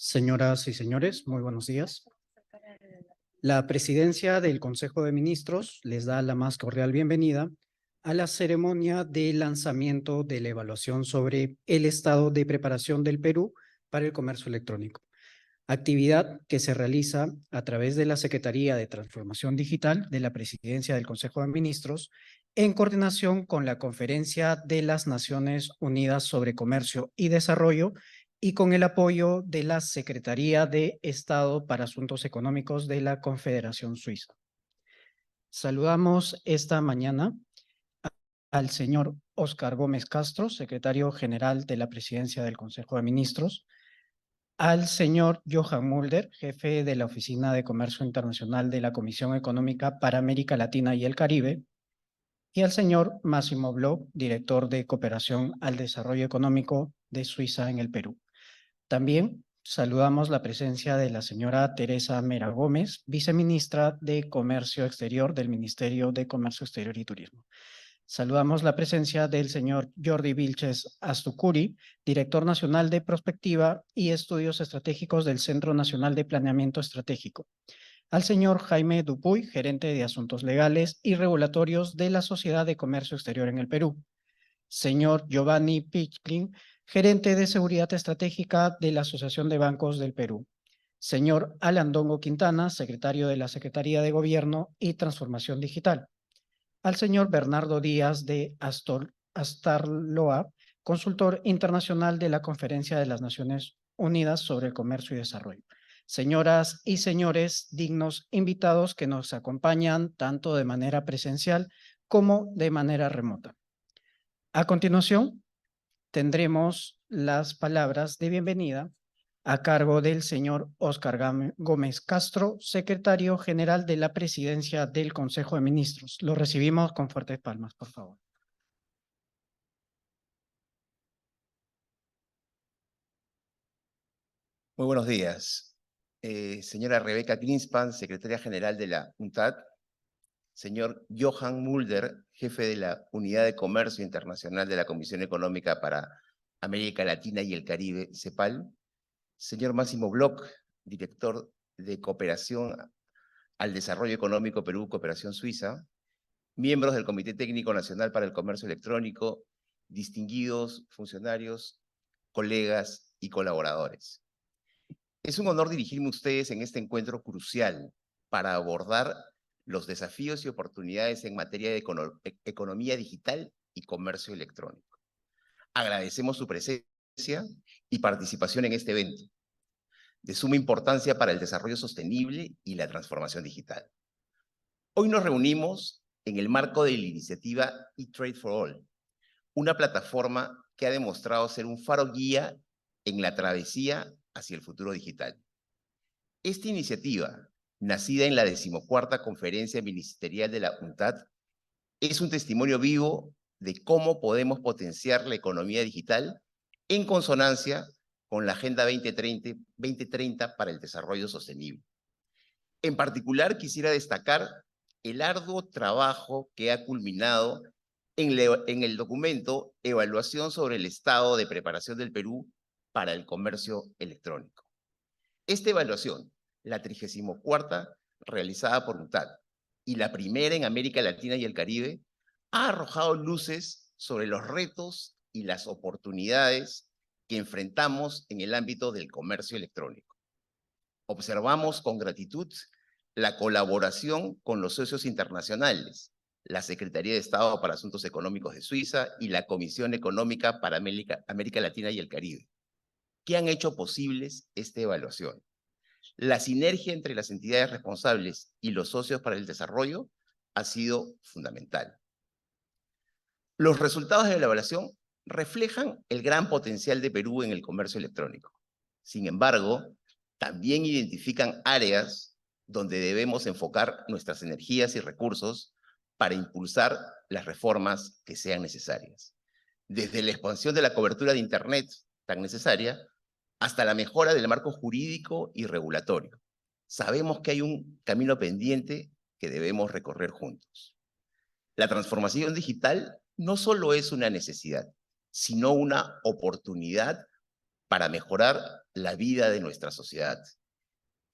Señoras y señores, muy buenos días. La presidencia del Consejo de Ministros les da la más cordial bienvenida a la ceremonia de lanzamiento de la evaluación sobre el estado de preparación del Perú para el comercio electrónico, actividad que se realiza a través de la Secretaría de Transformación Digital de la Presidencia del Consejo de Ministros en coordinación con la Conferencia de las Naciones Unidas sobre Comercio y Desarrollo y con el apoyo de la Secretaría de Estado para Asuntos Económicos de la Confederación Suiza. Saludamos esta mañana al señor Óscar Gómez Castro, secretario general de la Presidencia del Consejo de Ministros, al señor Johan Mulder, jefe de la Oficina de Comercio Internacional de la Comisión Económica para América Latina y el Caribe, y al señor Máximo Bloch, director de Cooperación al Desarrollo Económico de Suiza en el Perú. También saludamos la presencia de la señora Teresa Mera Gómez, viceministra de Comercio Exterior del Ministerio de Comercio Exterior y Turismo. Saludamos la presencia del señor Jordi Vilches Astucuri, director nacional de Prospectiva y Estudios Estratégicos del Centro Nacional de Planeamiento Estratégico. Al señor Jaime Dupuy, gerente de Asuntos Legales y Regulatorios de la Sociedad de Comercio Exterior en el Perú. Señor Giovanni Pichlin, gerente de Seguridad Estratégica de la Asociación de Bancos del Perú. Señor Alan Dongo Quintana, secretario de la Secretaría de Gobierno y Transformación Digital. Al señor Bernardo Díaz de Astarloa, consultor internacional de la Conferencia de las Naciones Unidas sobre el Comercio y Desarrollo. Señoras y señores, dignos invitados que nos acompañan tanto de manera presencial como de manera remota. A continuación, tendremos las palabras de bienvenida a cargo del señor Óscar Gómez Castro, secretario general de la Presidencia del Consejo de Ministros. Lo recibimos con fuertes palmas, por favor. Muy buenos días. Señora Rebeca Greenspan, secretaria general de la UNTAD. Señor Johan Mulder, jefe de la Unidad de Comercio Internacional de la Comisión Económica para América Latina y el Caribe, CEPAL. Señor Máximo Bloch, director de Cooperación al Desarrollo Económico Perú, Cooperación Suiza. Miembros del Comité Técnico Nacional para el Comercio Electrónico, distinguidos funcionarios, colegas y colaboradores. Es un honor dirigirme a ustedes en este encuentro crucial para abordar los desafíos y oportunidades en materia de economía digital y comercio electrónico. Agradecemos su presencia y participación en este evento, de suma importancia para el desarrollo sostenible y la transformación digital. Hoy nos reunimos en el marco de la iniciativa eTrade for All, una plataforma que ha demostrado ser un faro guía en la travesía hacia el futuro digital. Esta iniciativa, nacida en la 14ª Conferencia Ministerial de la UNTAD, es un testimonio vivo de cómo podemos potenciar la economía digital en consonancia con la Agenda 2030 para el Desarrollo Sostenible. En particular, quisiera destacar el arduo trabajo que ha culminado en el documento Evaluación sobre el Estado de Preparación del Perú para el Comercio Electrónico. Esta evaluación, la 34ª realizada por UNTAD y la primera en América Latina y el Caribe, ha arrojado luces sobre los retos y las oportunidades que enfrentamos en el ámbito del comercio electrónico. Observamos con gratitud la colaboración con los socios internacionales, la Secretaría de Estado para Asuntos Económicos de Suiza y la Comisión Económica para América Latina y el Caribe, que han hecho posibles esta evaluación. La sinergia entre las entidades responsables y los socios para el desarrollo ha sido fundamental. Los resultados de la evaluación reflejan el gran potencial de Perú en el comercio electrónico. Sin embargo, también identifican áreas donde debemos enfocar nuestras energías y recursos para impulsar las reformas que sean necesarias. Desde la expansión de la cobertura de Internet tan necesaria, hasta la mejora del marco jurídico y regulatorio. Sabemos que hay un camino pendiente que debemos recorrer juntos. La transformación digital no solo es una necesidad, sino una oportunidad para mejorar la vida de nuestra sociedad.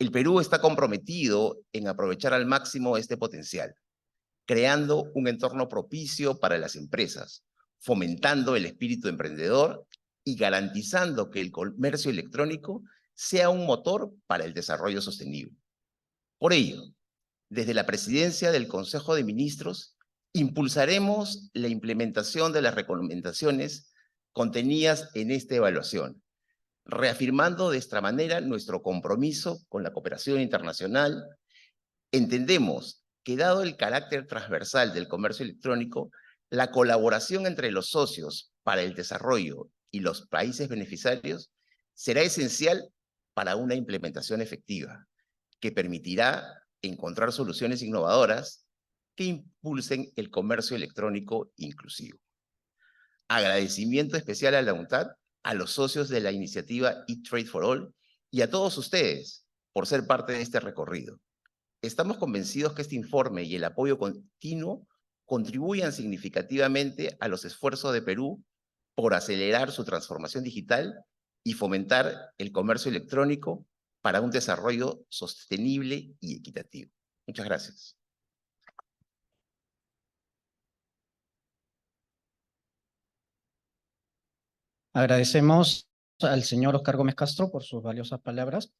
El Perú está comprometido en aprovechar al máximo este potencial, creando un entorno propicio para las empresas, fomentando el espíritu emprendedor y garantizando que el comercio electrónico sea un motor para el desarrollo sostenible. Por ello, desde la Presidencia del Consejo de Ministros, impulsaremos la implementación de las recomendaciones contenidas en esta evaluación, reafirmando de esta manera nuestro compromiso con la cooperación internacional. Entendemos que, dado el carácter transversal del comercio electrónico, la colaboración entre los socios para el desarrollo y los países beneficiarios será esencial para una implementación efectiva, que permitirá encontrar soluciones innovadoras que impulsen el comercio electrónico inclusivo. Agradecimiento especial a la UNTAD, a los socios de la iniciativa eTrade for All y a todos ustedes por ser parte de este recorrido. Estamos convencidos que este informe y el apoyo continuo contribuyan significativamente a los esfuerzos de Perú por acelerar su transformación digital y fomentar el comercio electrónico para un desarrollo sostenible y equitativo. Muchas gracias. Agradecemos al señor Oscar Gómez Castro por sus valiosas palabras.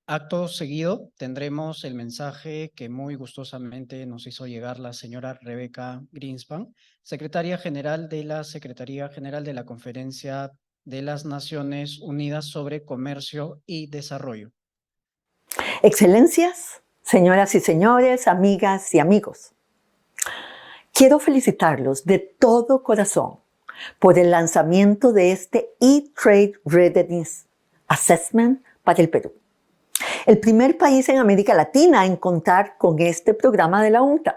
Acto seguido tendremos el mensaje que muy gustosamente nos hizo llegar la señora Rebeca Greenspan, secretaria general de la Secretaría General de la Conferencia de las Naciones Unidas sobre Comercio y Desarrollo. Excelencias, señoras y señores, amigas y amigos. Quiero felicitarlos de todo corazón por el lanzamiento de este eTrade Readiness Assessment para el Perú. El primer país en América Latina en contar con este programa de la UNTAD.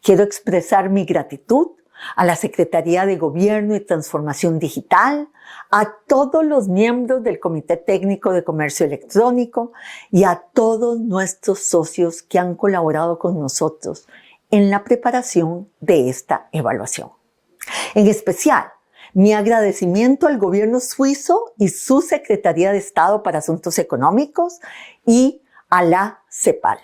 Quiero expresar mi gratitud a la Secretaría de Gobierno y Transformación Digital, a todos los miembros del Comité Técnico de Comercio Electrónico y a todos nuestros socios que han colaborado con nosotros en la preparación de esta evaluación. En especial, mi agradecimiento al gobierno suizo y su Secretaría de Estado para Asuntos Económicos y a la CEPAL.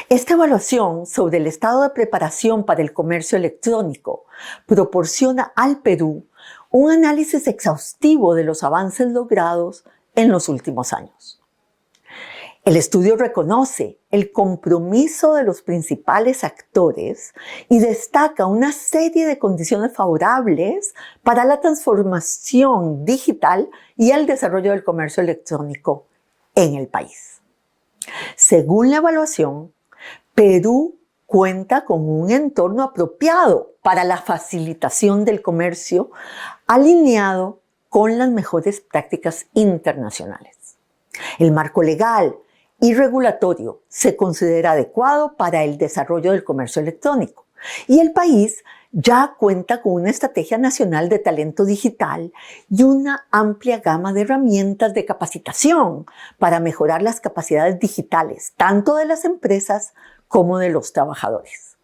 Esta evaluación sobre el estado de preparación para el comercio electrónico proporciona al Perú un análisis exhaustivo de los avances logrados en los últimos años. El estudio reconoce el compromiso de los principales actores y destaca una serie de condiciones favorables para la transformación digital y el desarrollo del comercio electrónico en el país. Según la evaluación, Perú cuenta con un entorno apropiado para la facilitación del comercio alineado con las mejores prácticas internacionales. El marco legal y regulatorio se considera adecuado para el desarrollo del comercio electrónico y el país ya cuenta con una estrategia nacional de talento digital y una amplia gama de herramientas de capacitación para mejorar las capacidades digitales tanto de las empresas como de los trabajadores.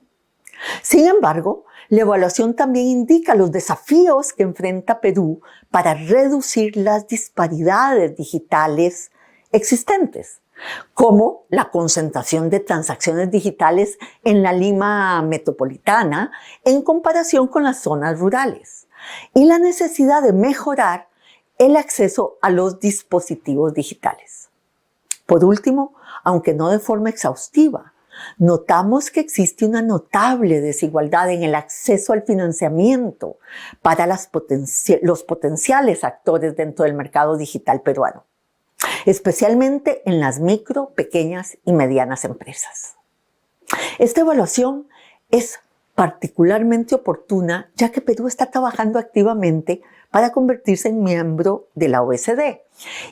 Sin embargo, la evaluación también indica los desafíos que enfrenta Perú para reducir las disparidades digitales existentes, como la concentración de transacciones digitales en la Lima metropolitana en comparación con las zonas rurales, y la necesidad de mejorar el acceso a los dispositivos digitales. Por último, aunque no de forma exhaustiva, notamos que existe una notable desigualdad en el acceso al financiamiento para los potenciales actores dentro del mercado digital peruano, especialmente en las micro, pequeñas y medianas empresas. Esta evaluación es particularmente oportuna ya que Perú está trabajando activamente para convertirse en miembro de la OECD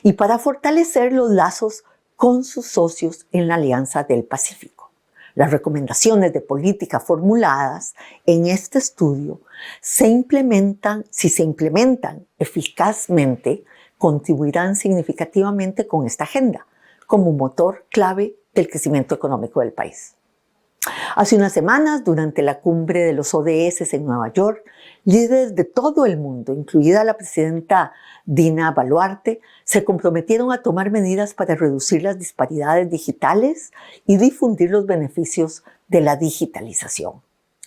y para fortalecer los lazos con sus socios en la Alianza del Pacífico. Las recomendaciones de política formuladas en este estudio si se implementan eficazmente, contribuirán significativamente con esta agenda como motor clave del crecimiento económico del país. Hace unas semanas, durante la cumbre de los ODS en Nueva York, Líderes de todo el mundo, incluida la presidenta Dina Boluarte, se comprometieron a tomar medidas para reducir las disparidades digitales y difundir los beneficios de la digitalización.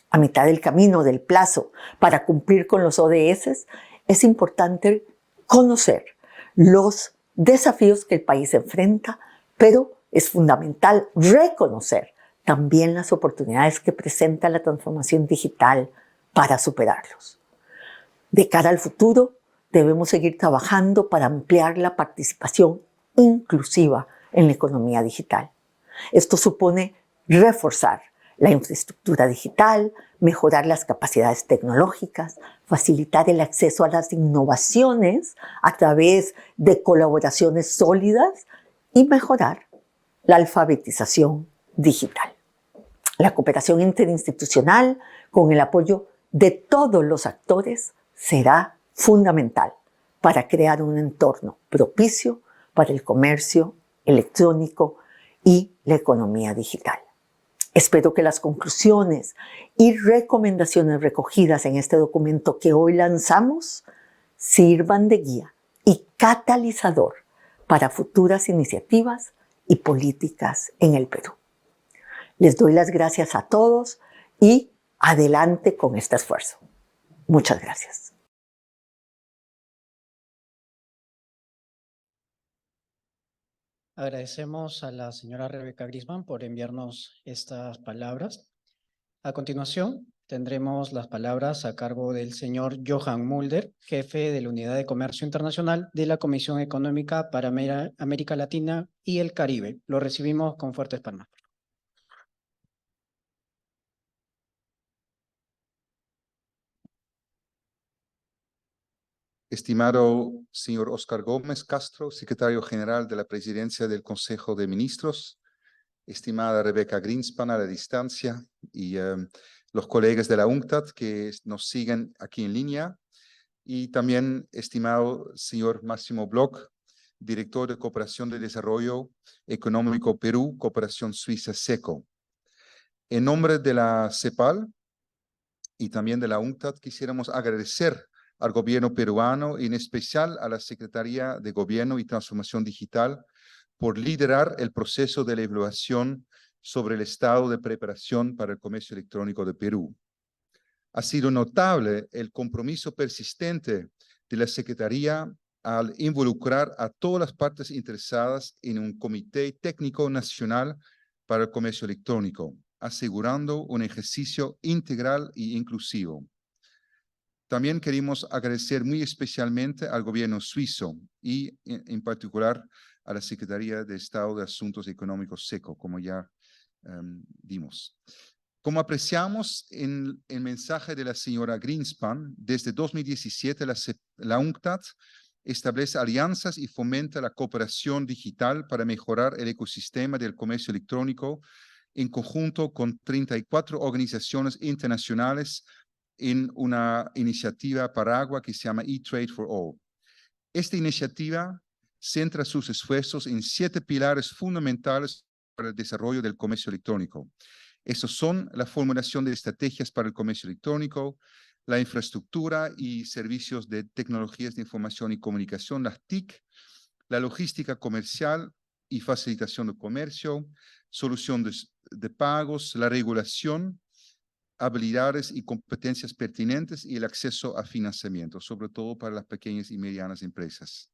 A mitad del camino del plazo para cumplir con los ODS, es importante conocer los desafíos que el país enfrenta, pero es fundamental reconocer también las oportunidades que presenta la transformación digital para superarlos. De cara al futuro, debemos seguir trabajando para ampliar la participación inclusiva en la economía digital. Esto supone reforzar la infraestructura digital, mejorar las capacidades tecnológicas, facilitar el acceso a las innovaciones a través de colaboraciones sólidas y mejorar la alfabetización digital. La cooperación interinstitucional, con el apoyo de todos los actores, será fundamental para crear un entorno propicio para el comercio electrónico y la economía digital. Espero que las conclusiones y recomendaciones recogidas en este documento que hoy lanzamos sirvan de guía y catalizador para futuras iniciativas y políticas en el Perú. Les doy las gracias a todos y adelante con este esfuerzo. Muchas gracias. Agradecemos a la señora Rebeca Grisman por enviarnos estas palabras. A continuación, tendremos las palabras a cargo del señor Johan Mulder, jefe de la Unidad de Comercio Internacional de la Comisión Económica para América Latina y el Caribe. Lo recibimos con fuertes palmas. Estimado señor Oscar Gómez Castro, secretario general de la Presidencia del Consejo de Ministros, estimada Rebeca Grisman a la distancia y los colegas de la UNCTAD que nos siguen aquí en línea, y también estimado señor Máximo Bloch, director de Cooperación de Desarrollo Económico Perú, Cooperación Suiza SECO. En nombre de la CEPAL y también de la UNCTAD quisiéramos agradecer al gobierno peruano y en especial a la Secretaría de Gobierno y Transformación Digital por liderar el proceso de la evaluación sobre el estado de preparación para el comercio electrónico de Perú. Ha sido notable el compromiso persistente de la Secretaría al involucrar a todas las partes interesadas en un comité técnico nacional para el comercio electrónico, asegurando un ejercicio integral e inclusivo. También queremos agradecer muy especialmente al gobierno suizo y en particular a la Secretaría de Estado de Asuntos Económicos SECO, como ya dimos. Como apreciamos en el mensaje de la señora Grisman, desde 2017 la UNCTAD establece alianzas y fomenta la cooperación digital para mejorar el ecosistema del comercio electrónico en conjunto con 34 organizaciones internacionales en una iniciativa paraguas que se llama E-Trade for All. Esta iniciativa centra sus esfuerzos en 7 pilares fundamentales para el desarrollo del comercio electrónico. Estos son la formulación de estrategias para el comercio electrónico, la infraestructura y servicios de tecnologías de información y comunicación, las TIC, la logística comercial y facilitación de comercio, solución de pagos, la regulación, habilidades y competencias pertinentes y el acceso a financiamiento, sobre todo para las pequeñas y medianas empresas.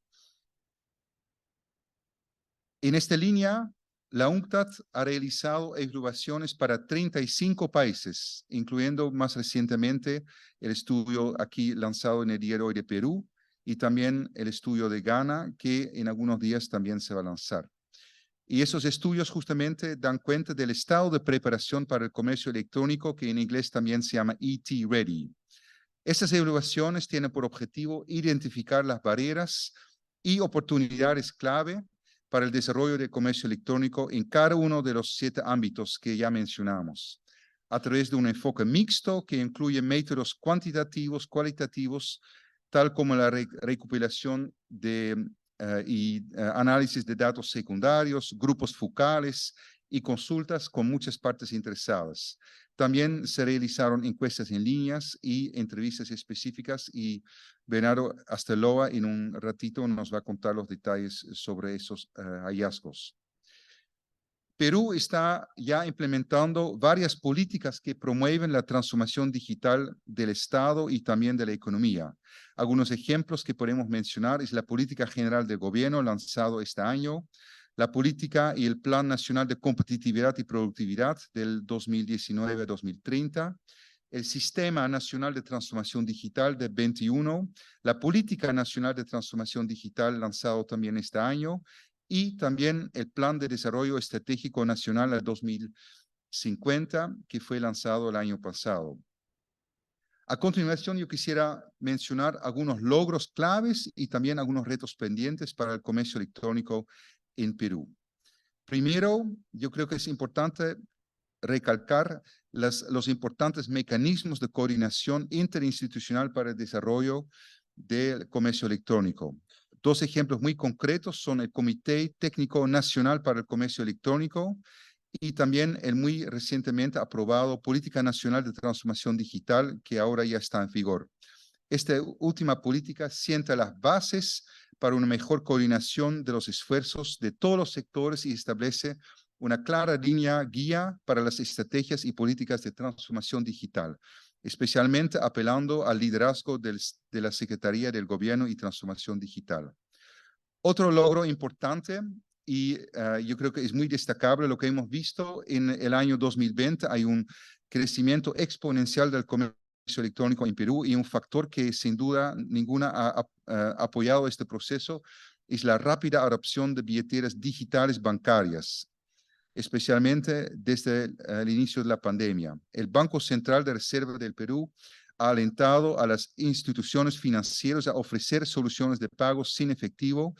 En esta línea, la UNCTAD ha realizado evaluaciones para 35 países, incluyendo más recientemente el estudio aquí lanzado en el día de hoy de Perú y también el estudio de Ghana, que en algunos días también se va a lanzar. Y esos estudios justamente dan cuenta del estado de preparación para el comercio electrónico, que en inglés también se llama ET Ready. Estas evaluaciones tienen por objetivo identificar las barreras y oportunidades clave para el desarrollo del comercio electrónico en cada uno de los 7 ámbitos que ya mencionamos, a través de un enfoque mixto que incluye métodos cuantitativos, cualitativos, tal como la recopilación de análisis de datos secundarios, grupos focales y consultas con muchas partes interesadas. También se realizaron encuestas en líneas y entrevistas específicas y Bernardo Asteloa en un ratito nos va a contar los detalles sobre esos hallazgos. Perú está ya implementando varias políticas que promueven la transformación digital del Estado y también de la economía. Algunos ejemplos que podemos mencionar es la Política General del Gobierno lanzado este año, la Política y el Plan Nacional de Competitividad y Productividad del 2019 a 2030, el Sistema Nacional de Transformación Digital del 21, la Política Nacional de Transformación Digital lanzado también este año, y también el Plan de Desarrollo Estratégico Nacional al 2050, que fue lanzado el año pasado. A continuación, yo quisiera mencionar algunos logros claves y también algunos retos pendientes para el comercio electrónico en Perú. Primero, yo creo que es importante recalcar los importantes mecanismos de coordinación interinstitucional para el desarrollo del comercio electrónico. Dos ejemplos muy concretos son el Comité Técnico Nacional para el Comercio Electrónico y también el muy recientemente aprobado Política Nacional de Transformación Digital, que ahora ya está en vigor. Esta última política sienta las bases para una mejor coordinación de los esfuerzos de todos los sectores y establece una clara línea guía para las estrategias y políticas de transformación digital, especialmente apelando al liderazgo de la Secretaría del Gobierno y Transformación Digital. Otro logro importante, y yo creo que es muy destacable lo que hemos visto en el año 2020, hay un crecimiento exponencial del comercio electrónico en Perú y un factor que sin duda ninguna ha apoyado este proceso es la rápida adopción de billeteras digitales bancarias, especialmente desde el inicio de la pandemia. El Banco Central de Reserva del Perú ha alentado a las instituciones financieras a ofrecer soluciones de pago sin efectivo,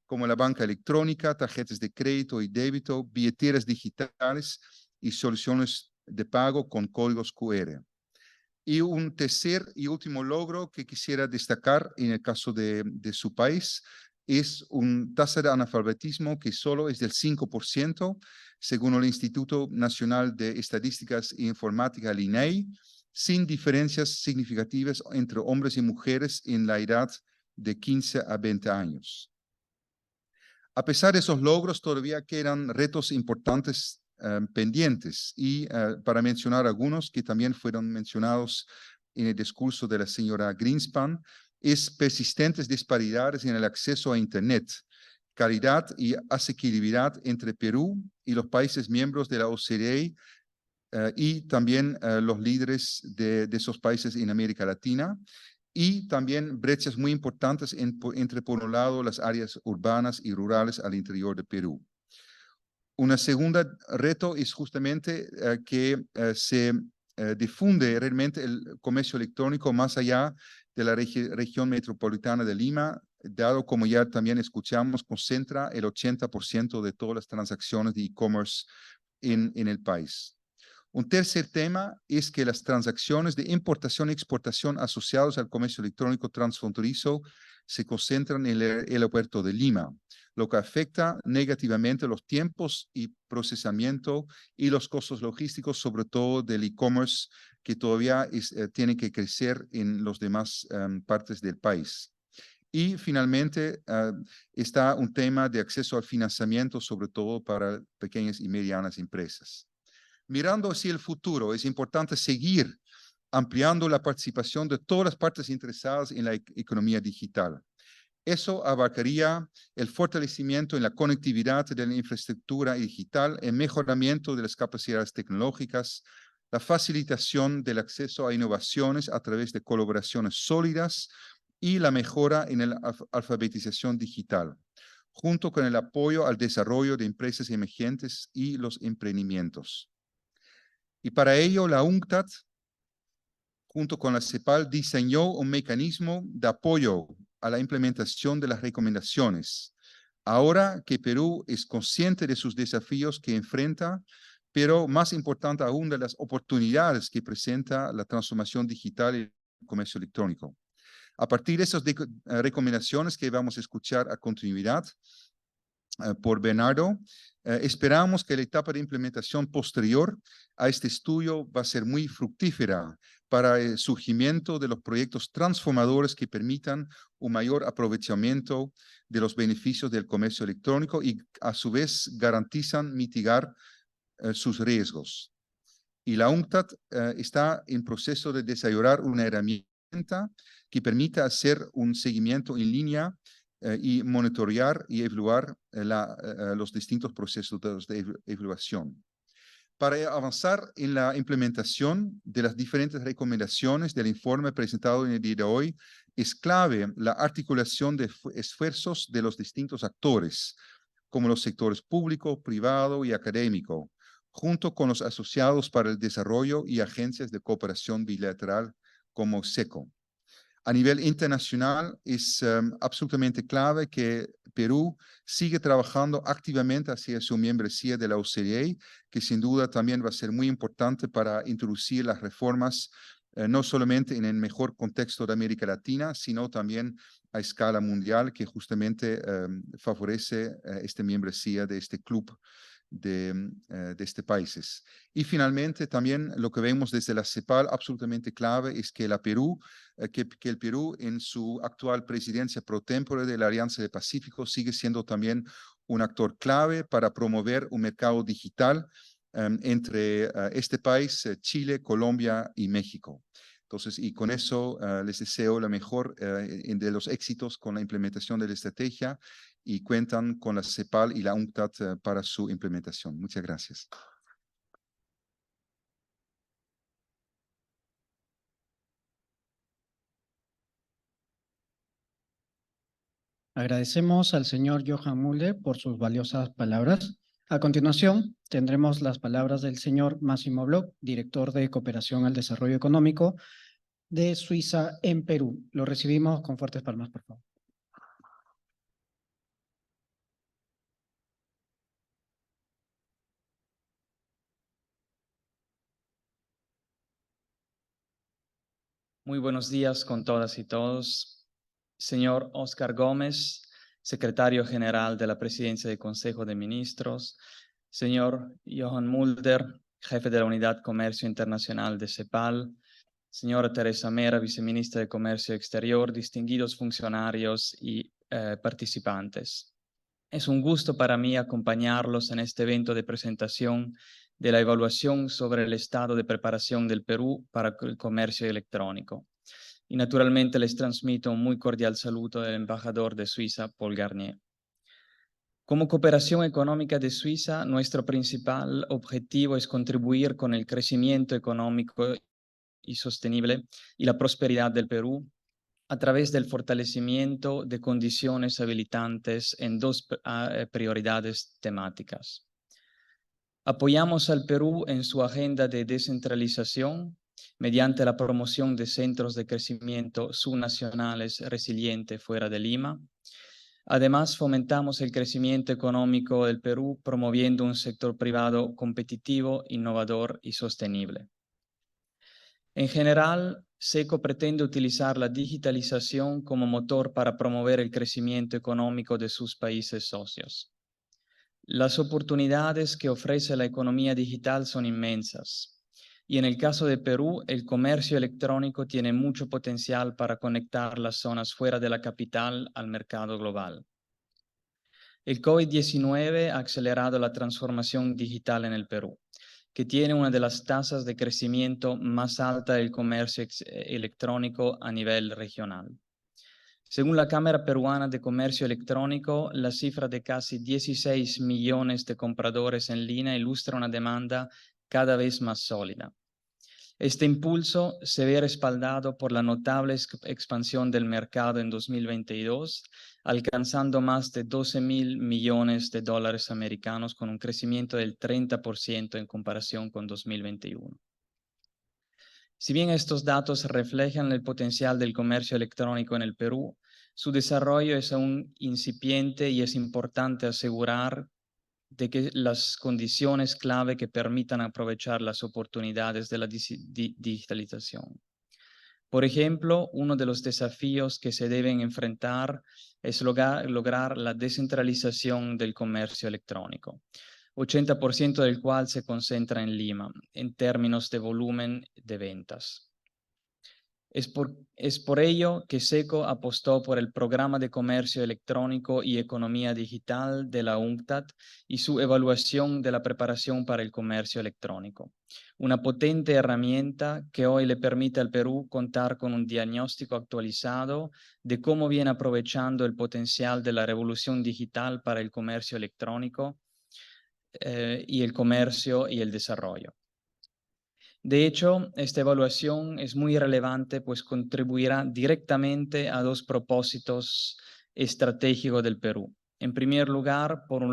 como la banca electrónica, tarjetas de crédito y débito, billeteras digitales y soluciones de pago con códigos QR. Y un tercer y último logro que quisiera destacar en el caso de su país es una tasa de analfabetismo que solo es del 5%, según el Instituto Nacional de Estadísticas e Informática, el INEI, sin diferencias significativas entre hombres y mujeres en la edad de 15 a 20 años. A pesar de esos logros, todavía quedan retos importantes pendientes y para mencionar algunos que también fueron mencionados en el discurso de la señora Greenspan, es persistentes disparidades en el acceso a Internet, calidad y asequibilidad entre Perú y los países miembros de la OCDE y también los líderes de esos países en América Latina, y también brechas muy importantes entre, por un lado, las áreas urbanas y rurales al interior de Perú. Una segunda reto es justamente que se difunde realmente el comercio electrónico más allá de la región metropolitana de Lima, dado como ya también escuchamos, concentra el 80% de todas las transacciones de e-commerce en el país. Un tercer tema es que las transacciones de importación y exportación asociadas al comercio electrónico transfronterizo se concentran en el aeropuerto de Lima, lo que afecta negativamente los tiempos y procesamiento y los costos logísticos, sobre todo del e-commerce, que todavía tiene que crecer en las demás partes del país. Y finalmente está un tema de acceso al financiamiento, sobre todo para pequeñas y medianas empresas. Mirando hacia el futuro, es importante seguir ampliando la participación de todas las partes interesadas en la economía digital. Eso abarcaría el fortalecimiento en la conectividad de la infraestructura digital, el mejoramiento de las capacidades tecnológicas, la facilitación del acceso a innovaciones a través de colaboraciones sólidas y la mejora en la alfabetización digital, junto con el apoyo al desarrollo de empresas emergentes y los emprendimientos. Y para ello, la UNCTAD, junto con la CEPAL, diseñó un mecanismo de apoyo a la implementación de las recomendaciones. Ahora que Perú es consciente de sus desafíos que enfrenta, pero más importante aún de las oportunidades que presenta la transformación digital y el comercio electrónico. A partir de esas recomendaciones que vamos a escuchar a continuidad, por Bernardo. Esperamos que la etapa de implementación posterior a este estudio va a ser muy fructífera para el surgimiento de los proyectos transformadores que permitan un mayor aprovechamiento de los beneficios del comercio electrónico y a su vez garantizan mitigar sus riesgos. Y la UNCTAD está en proceso de desarrollar una herramienta que permita hacer un seguimiento en línea y monitorear y evaluar los distintos procesos de evaluación. Para avanzar en la implementación de las diferentes recomendaciones del informe presentado en el día de hoy, es clave la articulación de esfuerzos de los distintos actores, como los sectores público, privado y académico, junto con los asociados para el desarrollo y agencias de cooperación bilateral como SECO. A nivel internacional es absolutamente clave que Perú sigue trabajando activamente hacia su membresía de la OCDE, que sin duda también va a ser muy importante para introducir las reformas no solamente en el mejor contexto de América Latina, sino también a escala mundial, que justamente favorece esta membresía de este club de este países. Y finalmente también lo que vemos desde la CEPAL absolutamente clave es que, que el Perú en su actual presidencia pro tempore de la Alianza del Pacífico sigue siendo también un actor clave para promover un mercado digital entre este país, Chile, Colombia y México. Entonces, y con eso les deseo la mejor de los éxitos con la implementación de la estrategia y cuentan con la CEPAL y la UNCTAD para su implementación. Muchas gracias. Agradecemos al señor Johan Mulder por sus valiosas palabras. A continuación, tendremos las palabras del señor Máximo Bloch, director de Cooperación al Desarrollo Económico de Suiza en Perú. Lo recibimos con fuertes palmas, por favor. Muy buenos días con todas y todos. Señor Óscar Gómez, secretario general de la Presidencia del Consejo de Ministros. Señor Johan Mulder, jefe de la Unidad Comercio Internacional de CEPAL. Señora Teresa Mera, viceministra de Comercio Exterior, distinguidos funcionarios y participantes. Es un gusto para mí acompañarlos en este evento de presentación de la evaluación sobre el estado de preparación del Perú para el comercio electrónico. Y naturalmente les transmito un muy cordial saludo del embajador de Suiza, Paul Garnier. Como Cooperación Económica de Suiza, nuestro principal objetivo es contribuir con el crecimiento económico y sostenible y la prosperidad del Perú a través del fortalecimiento de condiciones habilitantes en dos prioridades temáticas. Apoyamos al Perú en su agenda de descentralización mediante la promoción de centros de crecimiento subnacionales resilientes fuera de Lima. Además, fomentamos el crecimiento económico del Perú promoviendo un sector privado competitivo, innovador y sostenible. En general, SECO pretende utilizar la digitalización como motor para promover el crecimiento económico de sus países socios. Las oportunidades que ofrece la economía digital son inmensas, y en el caso de Perú, el comercio electrónico tiene mucho potencial para conectar las zonas fuera de la capital al mercado global. El COVID-19 ha acelerado la transformación digital en el Perú, que tiene una de las tasas de crecimiento más alta del comercio electrónico a nivel regional. Según la Cámara Peruana de Comercio Electrónico, la cifra de casi 16 millones de compradores en línea ilustra una demanda cada vez más sólida. Este impulso se ve respaldado por la notable expansión del mercado en 2022, alcanzando más de 12.000 millones de dólares americanos con un crecimiento del 30% en comparación con 2021. Si bien estos datos reflejan el potencial del comercio electrónico en el Perú, su desarrollo es aún incipiente y es importante asegurar de que las condiciones clave que permitan aprovechar las oportunidades de la digitalización. Por ejemplo, uno de los desafíos que se deben enfrentar es lograr la descentralización del comercio electrónico, 80% del cual se concentra en Lima, en términos de volumen de ventas. Es por ello que SECO apostó por el Programa de Comercio Electrónico y Economía Digital de la UNCTAD y su evaluación de la preparación para el comercio electrónico. Una potente herramienta que hoy le permite al Perú contar con un diagnóstico actualizado de cómo viene aprovechando el potencial de la revolución digital para el comercio electrónico y el comercio y el desarrollo. De hecho, esta evaluación es muy relevante, pues contribuirá directamente a dos propósitos estratégicos del Perú. En primer lugar, por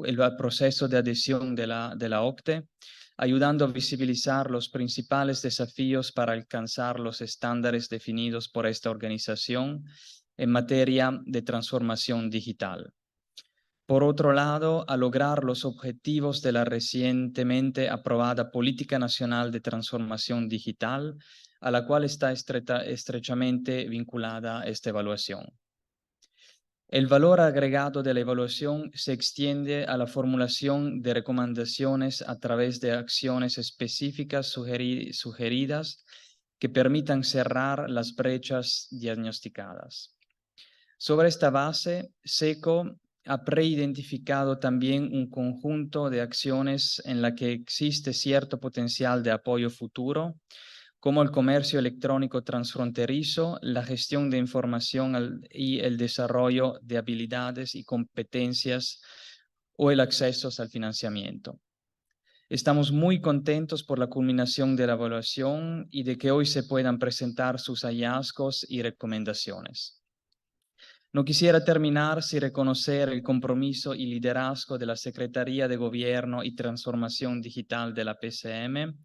el proceso de adhesión de la OCDE, ayudando a visibilizar los principales desafíos para alcanzar los estándares definidos por esta organización en materia de transformación digital. Por otro lado, a lograr los objetivos de la recientemente aprobada Política Nacional de Transformación Digital, a la cual está estrechamente vinculada esta evaluación. El valor agregado de la evaluación se extiende a la formulación de recomendaciones a través de acciones específicas sugeridas que permitan cerrar las brechas diagnosticadas. Sobre esta base, SECO ha preidentificado también un conjunto de acciones en la que existe cierto potencial de apoyo futuro, como el comercio electrónico transfronterizo, la gestión de información y el desarrollo de habilidades y competencias o el acceso al financiamiento. Estamos muy contentos por la culminación de la evaluación y de que hoy se puedan presentar sus hallazgos y recomendaciones. No quisiera terminar sin reconocer el compromiso y liderazgo de la Secretaría de Gobierno y Transformación Digital de la PCM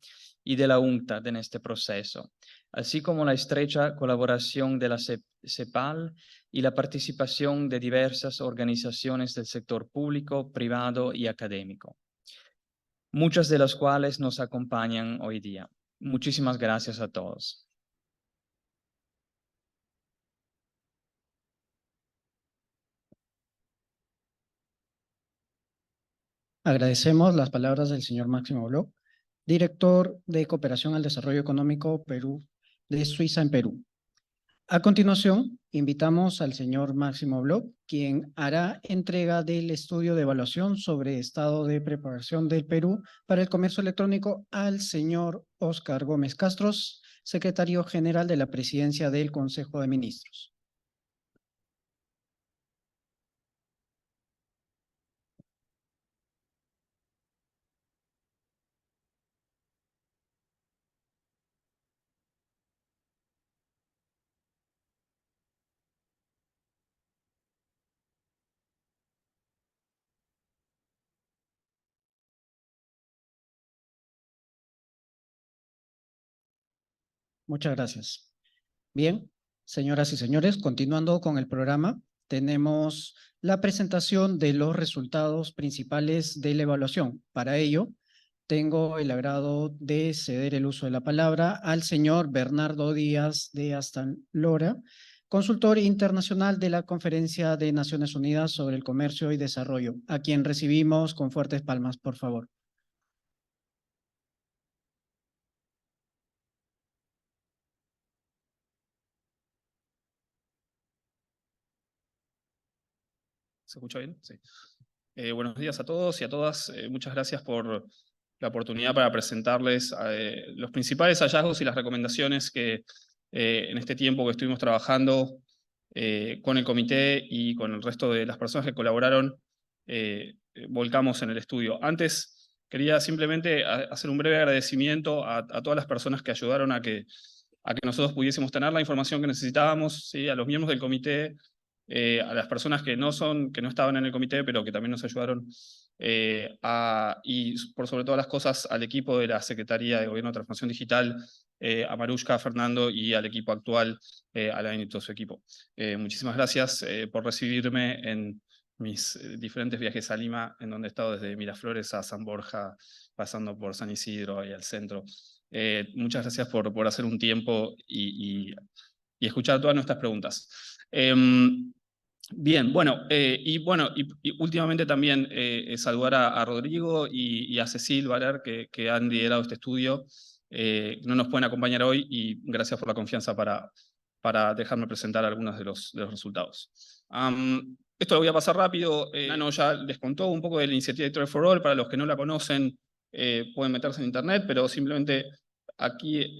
y de la UNCTAD en este proceso, así como la estrecha colaboración de la CEPAL y la participación de diversas organizaciones del sector público, privado y académico, muchas de las cuales nos acompañan hoy día. Muchísimas gracias a todos. Agradecemos las palabras del señor Máximo Bloch, director de Cooperación al Desarrollo Económico Perú, de Suiza en Perú. A continuación, invitamos al señor Máximo Bloch, quien hará entrega del estudio de evaluación sobre estado de preparación del Perú para el comercio electrónico al señor Óscar Gómez Castros, secretario general de la Presidencia del Consejo de Ministros. Muchas gracias. Bien, señoras y señores, continuando con el programa, tenemos la presentación de los resultados principales de la evaluación. Para ello, tengo el agrado de ceder el uso de la palabra al señor Bernardo Díaz de Astalora, consultor internacional de la Conferencia de Naciones Unidas sobre el Comercio y Desarrollo, a quien recibimos con fuertes palmas, por favor. ¿Se escucha bien? Sí. Buenos días a todos y a todas. Muchas gracias por la oportunidad para presentarles los principales hallazgos y las recomendaciones que en este tiempo que estuvimos trabajando con el comité y con el resto de las personas que colaboraron, volcamos en el estudio. Antes, quería simplemente hacer un breve agradecimiento a todas las personas que ayudaron a que nosotros pudiésemos tener la información que necesitábamos, ¿sí? A los miembros del comité, a las personas que no estaban en el comité, pero que también nos ayudaron, y por sobre todas las cosas al equipo de la Secretaría de Gobierno de Transformación Digital, a Marushka, a Fernando y al equipo actual, Alain y todo su equipo. Muchísimas gracias por recibirme en mis diferentes viajes a Lima, en donde he estado desde Miraflores a San Borja, pasando por San Isidro y al centro. Muchas gracias por hacer un tiempo y escuchar todas nuestras preguntas. Bien, bueno, y últimamente también saludar a Rodrigo y a Cecil Valer que han liderado este estudio. No nos pueden acompañar hoy y gracias por la confianza para dejarme presentar algunos de los resultados. Esto lo voy a pasar rápido. Nano ya les contó un poco de la iniciativa E-Trade for All. Para los que no la conocen, pueden meterse en internet, pero simplemente aquí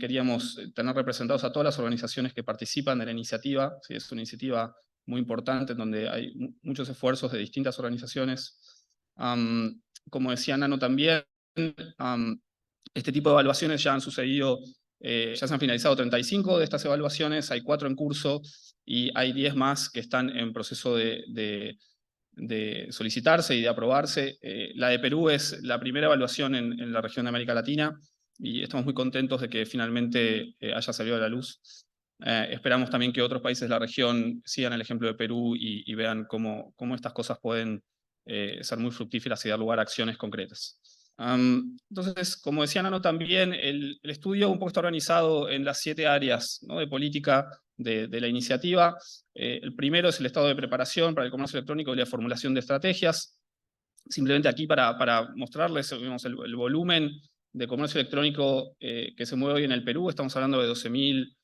queríamos tener representados a todas las organizaciones que participan de la iniciativa. ¿Sí? Es una iniciativa muy importante en donde hay muchos esfuerzos de distintas organizaciones. Como decía Nano también, este tipo de evaluaciones ya han sucedido, ya se han finalizado 35 de estas evaluaciones, hay 4 en curso y hay 10 más que están en proceso de solicitarse y de aprobarse. La de Perú es la primera evaluación en la región de América Latina y estamos muy contentos de que finalmente haya salido a la luz. Esperamos también que otros países de la región sigan el ejemplo de Perú y vean cómo estas cosas pueden ser muy fructíferas y dar lugar a acciones concretas. Entonces, como decía Nano también, el estudio un poco está organizado en las 7 áreas, ¿no?, de política de la iniciativa. El primero es el estado de preparación para el comercio electrónico y la formulación de estrategias. Simplemente aquí para mostrarles el volumen de comercio electrónico que se mueve hoy en el Perú. Estamos hablando de 12.000,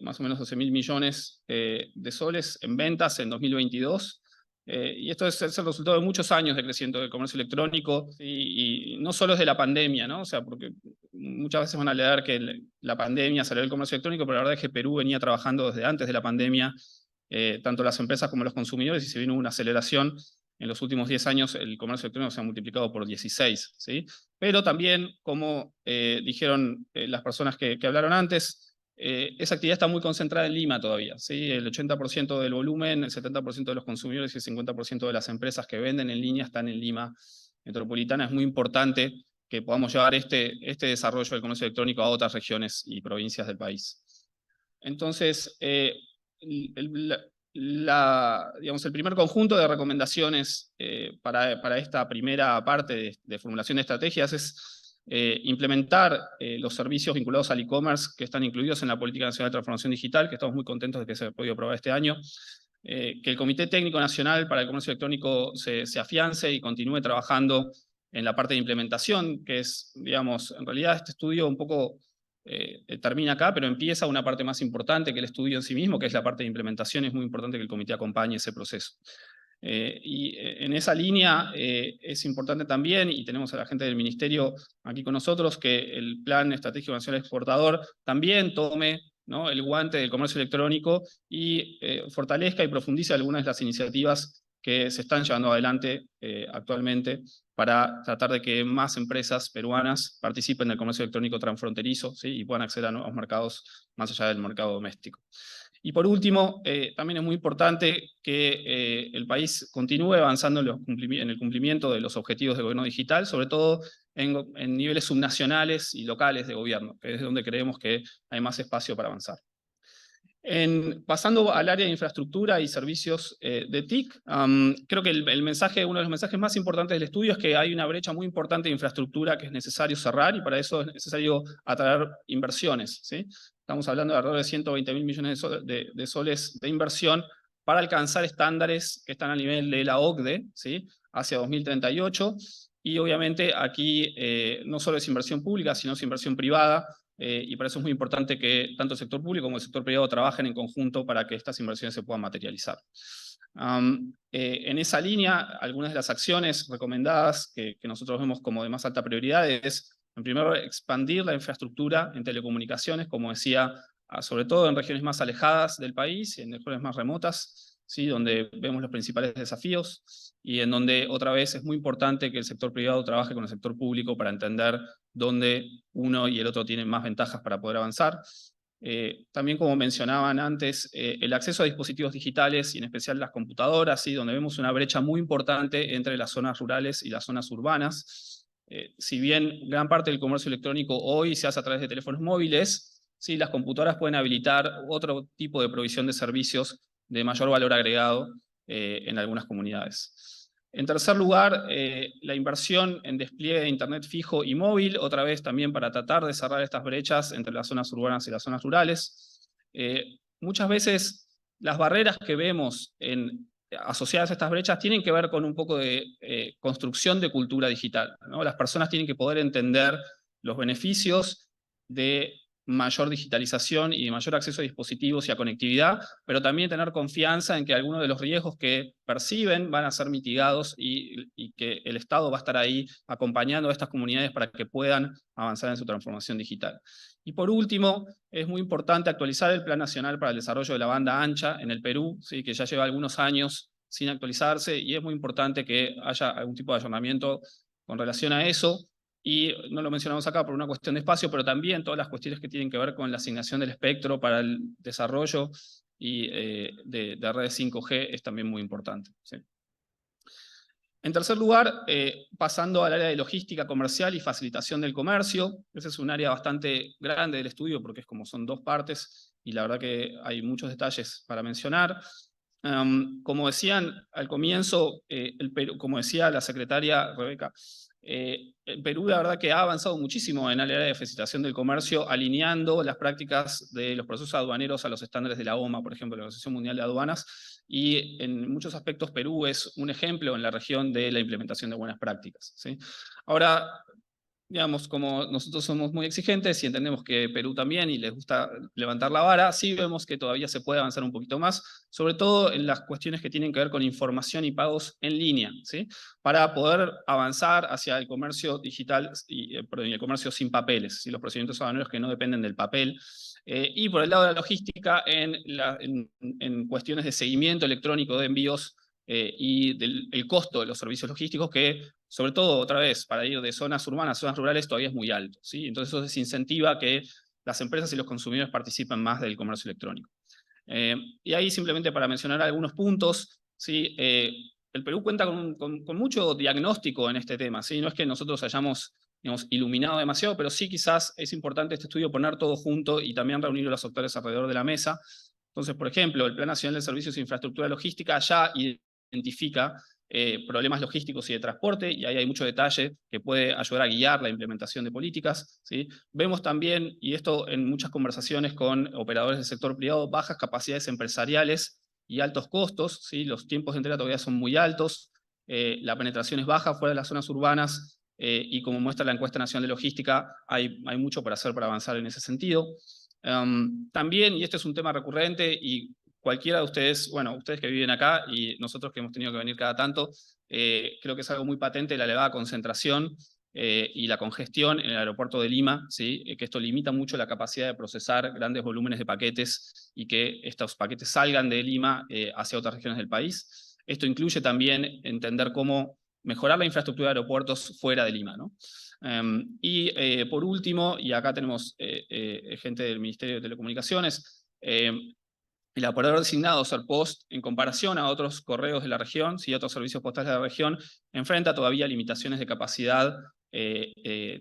más o menos 12.000 millones de soles en ventas en 2022. Y esto es el resultado de muchos años de crecimiento del comercio electrónico, y no solo es de la pandemia, ¿no? O sea, porque muchas veces van a leer que la pandemia salió del comercio electrónico, pero la verdad es que Perú venía trabajando desde antes de la pandemia, tanto las empresas como los consumidores, y se vino una aceleración. En los últimos 10 años el comercio electrónico se ha multiplicado por 16, ¿sí? Pero también, como dijeron las personas que hablaron antes, esa actividad está muy concentrada en Lima todavía, ¿sí? El 80% del volumen, el 70% de los consumidores y el 50% de las empresas que venden en línea están en Lima metropolitana. Es muy importante que podamos llevar este desarrollo del comercio electrónico a otras regiones y provincias del país. Entonces, digamos, el primer conjunto de recomendaciones para esta primera parte de formulación de estrategias es implementar los servicios vinculados al e-commerce que están incluidos en la Política Nacional de Transformación Digital, que estamos muy contentos de que se haya podido aprobar este año. Que el Comité Técnico Nacional para el Comercio Electrónico se afiance y continúe trabajando en la parte de implementación, que es, digamos, en realidad este estudio un poco termina acá, pero empieza una parte más importante que el estudio en sí mismo, que es la parte de implementación. Es muy importante que el comité acompañe ese proceso. Y en esa línea es importante también, y tenemos a la gente del Ministerio aquí con nosotros, que el Plan Estratégico Nacional Exportador también tome, ¿no?, el guante del comercio electrónico y fortalezca y profundice algunas de las iniciativas que se están llevando adelante actualmente para tratar de que más empresas peruanas participen del comercio electrónico transfronterizo, ¿sí?, y puedan acceder a nuevos mercados más allá del mercado doméstico. Y por último, también es muy importante que el país continúe avanzando en el cumplimiento de los objetivos de gobierno digital, sobre todo en niveles subnacionales y locales de gobierno, que es donde creemos que hay más espacio para avanzar. Pasando al área de infraestructura y servicios de TIC, creo que uno de los mensajes más importantes del estudio es que hay una brecha muy importante de infraestructura que es necesario cerrar, y para eso es necesario atraer inversiones, ¿sí? Estamos hablando de alrededor de 120.000 millones de soles de inversión para alcanzar estándares que están a nivel de la OCDE, ¿sí?, hacia 2038. Y obviamente aquí no solo es inversión pública, sino es inversión privada. Y para eso es muy importante que tanto el sector público como el sector privado trabajen en conjunto para que estas inversiones se puedan materializar. En esa línea, algunas de las acciones recomendadas que nosotros vemos como de más alta prioridad es, en primer lugar, expandir la infraestructura en telecomunicaciones, como decía, sobre todo en regiones más alejadas del país, en regiones más remotas, ¿sí?, donde vemos los principales desafíos y en donde otra vez es muy importante que el sector privado trabaje con el sector público para entender dónde uno y el otro tienen más ventajas para poder avanzar. También, como mencionaban antes, el acceso a dispositivos digitales y en especial las computadoras, ¿sí?, donde vemos una brecha muy importante entre las zonas rurales y las zonas urbanas. Si bien gran parte del comercio electrónico hoy se hace a través de teléfonos móviles, ¿sí?, las computadoras pueden habilitar otro tipo de provisión de servicios de mayor valor agregado en algunas comunidades. En tercer lugar, la inversión en despliegue de Internet fijo y móvil, otra vez también para tratar de cerrar estas brechas entre las zonas urbanas y las zonas rurales. Muchas veces las barreras que vemos asociadas a estas brechas tienen que ver con un poco de construcción de cultura digital, ¿no? Las personas tienen que poder entender los beneficios de mayor digitalización y de mayor acceso a dispositivos y a conectividad, pero también tener confianza en que algunos de los riesgos que perciben van a ser mitigados y que el Estado va a estar ahí acompañando a estas comunidades para que puedan avanzar en su transformación digital. Y por último, es muy importante actualizar el Plan Nacional para el Desarrollo de la Banda Ancha en el Perú, ¿sí? Que ya lleva algunos años sin actualizarse, y es muy importante que haya algún tipo de ayornamiento con relación a eso. Y no lo mencionamos acá por una cuestión de espacio, pero también todas las cuestiones que tienen que ver con la asignación del espectro para el desarrollo y de redes 5G es también muy importante, ¿sí? En tercer lugar, pasando al área de logística comercial y facilitación del comercio. Ese es un área bastante grande del estudio porque son dos partes y la verdad que hay muchos detalles para mencionar. Como decían al comienzo, como decía la secretaria Rebeca, el Perú la verdad que ha avanzado muchísimo en el área de facilitación del comercio, alineando las prácticas de los procesos aduaneros a los estándares de la OMA, por ejemplo, la Organización Mundial de Aduanas, y en muchos aspectos Perú es un ejemplo en la región de la implementación de buenas prácticas, ¿sí? Ahora, digamos, como nosotros somos muy exigentes y entendemos que Perú también y les gusta levantar la vara, sí vemos que todavía se puede avanzar un poquito más, sobre todo en las cuestiones que tienen que ver con información y pagos en línea, ¿sí? Para poder avanzar hacia el comercio digital y el comercio sin papeles, ¿sí? Los procedimientos aduaneros que no dependen del papel. Y por el lado de la logística, en cuestiones de seguimiento electrónico de envíos y el costo de los servicios logísticos que, sobre todo, otra vez, para ir de zonas urbanas a zonas rurales todavía es muy alto, ¿sí? Entonces eso desincentiva que las empresas y los consumidores participen más del comercio electrónico. Y ahí simplemente para mencionar algunos puntos, ¿sí? El Perú cuenta con mucho diagnóstico en este tema, ¿sí? No es que nosotros hayamos, digamos, iluminado demasiado, pero sí quizás es importante este estudio poner todo junto y también reunir a los actores alrededor de la mesa. Entonces, por ejemplo, el Plan Nacional de Servicios e Infraestructura Logística ya identifica problemas logísticos y de transporte, y ahí hay mucho detalle que puede ayudar a guiar la implementación de políticas, ¿sí? Vemos también, y esto en muchas conversaciones con operadores del sector privado, bajas capacidades empresariales y altos costos, ¿sí? Los tiempos de entrega todavía son muy altos, la penetración es baja fuera de las zonas urbanas, y como muestra la encuesta nacional de logística, hay mucho por hacer para avanzar en ese sentido. También, y este es un tema recurrente, y cualquiera de ustedes, bueno, ustedes que viven acá y nosotros que hemos tenido que venir cada tanto, creo que es algo muy patente la elevada concentración y la congestión en el aeropuerto de Lima, ¿sí? Que esto limita mucho la capacidad de procesar grandes volúmenes de paquetes y que estos paquetes salgan de Lima hacia otras regiones del país. Esto incluye también entender cómo mejorar la infraestructura de aeropuertos fuera de Lima, ¿no? Por último, y acá tenemos gente del Ministerio de Telecomunicaciones, el operador designado Serpost, en comparación a otros correos de la región, ¿sí? Otros servicios postales de la región, enfrenta todavía limitaciones de capacidad,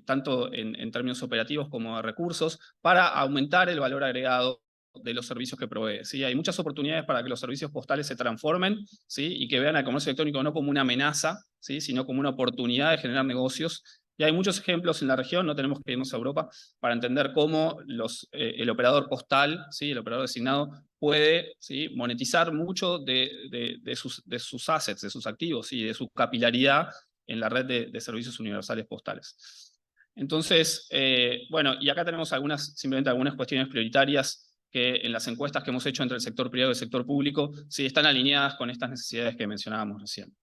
tanto en términos operativos como de recursos, para aumentar el valor agregado de los servicios que provee, ¿sí? Hay muchas oportunidades para que los servicios postales se transformen, ¿sí? Y que vean al comercio electrónico no como una amenaza, ¿sí? Sino como una oportunidad de generar negocios. Y hay muchos ejemplos en la región, no tenemos que irnos a Europa, para entender cómo el operador postal, ¿sí? El operador designado, puede, ¿sí? Monetizar mucho de sus assets, de sus activos y de su capilaridad en la red de servicios universales postales. Entonces, bueno, y acá tenemos simplemente algunas cuestiones prioritarias que en las encuestas que hemos hecho entre el sector privado y el sector público, sí están alineadas con estas necesidades que mencionábamos recién.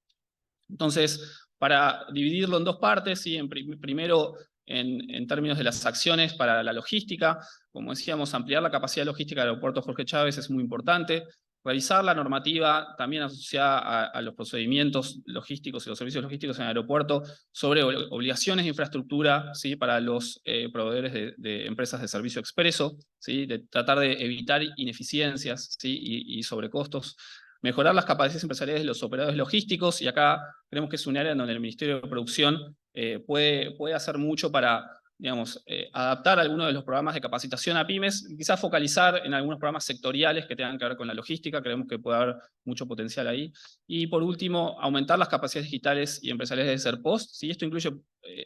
Entonces, para dividirlo en dos partes, ¿sí? Primero, en términos de las acciones para la logística, como decíamos, ampliar la capacidad logística del aeropuerto Jorge Chávez es muy importante. Revisar la normativa también asociada a los procedimientos logísticos y los servicios logísticos en el aeropuerto sobre obligaciones de infraestructura, ¿sí? Para los proveedores de empresas de servicio expreso, ¿sí? De tratar de evitar ineficiencias, ¿sí? y sobrecostos. Mejorar las capacidades empresariales de los operadores logísticos, y acá creemos que es un área donde el Ministerio de Producción puede hacer mucho para digamos, adaptar algunos de los programas de capacitación a pymes, quizás focalizar en algunos programas sectoriales que tengan que ver con la logística, creemos que puede haber mucho potencial ahí. Y por último, aumentar las capacidades digitales y empresariales de Serpost. ¿Sí? Esto incluye,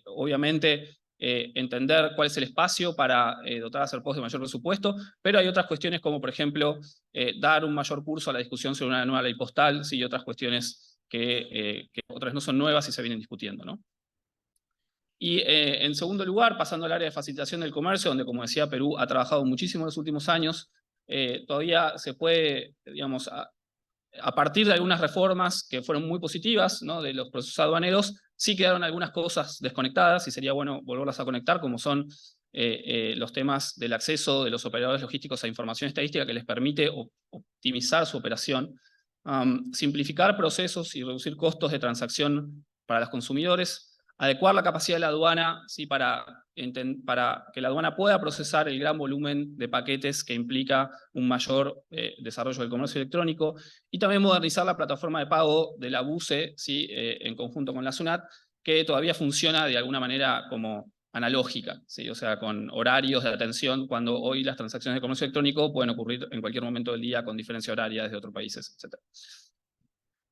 obviamente, entender cuál es el espacio para dotar a Serpost de mayor presupuesto, pero hay otras cuestiones como, por ejemplo, dar un mayor curso a la discusión sobre una nueva ley postal, ¿sí? Y otras cuestiones que otras no son nuevas y se vienen discutiendo, ¿no? Y en segundo lugar, pasando al área de facilitación del comercio, donde, como decía, Perú ha trabajado muchísimo en los últimos años, todavía se puede, digamos, a partir de algunas reformas que fueron muy positivas, ¿no? De los procesos aduaneros, sí quedaron algunas cosas desconectadas y sería bueno volverlas a conectar, como son los temas del acceso de los operadores logísticos a información estadística que les permite optimizar su operación, simplificar procesos y reducir costos de transacción para los consumidores, adecuar la capacidad de la aduana, ¿sí? para que la aduana pueda procesar el gran volumen de paquetes que implica un mayor desarrollo del comercio electrónico, y también modernizar la plataforma de pago de la BUCE, ¿sí? En conjunto con la SUNAT, que todavía funciona de alguna manera como analógica, ¿sí? O sea, con horarios de atención, cuando hoy las transacciones de comercio electrónico pueden ocurrir en cualquier momento del día con diferencia horaria desde otros países, etc.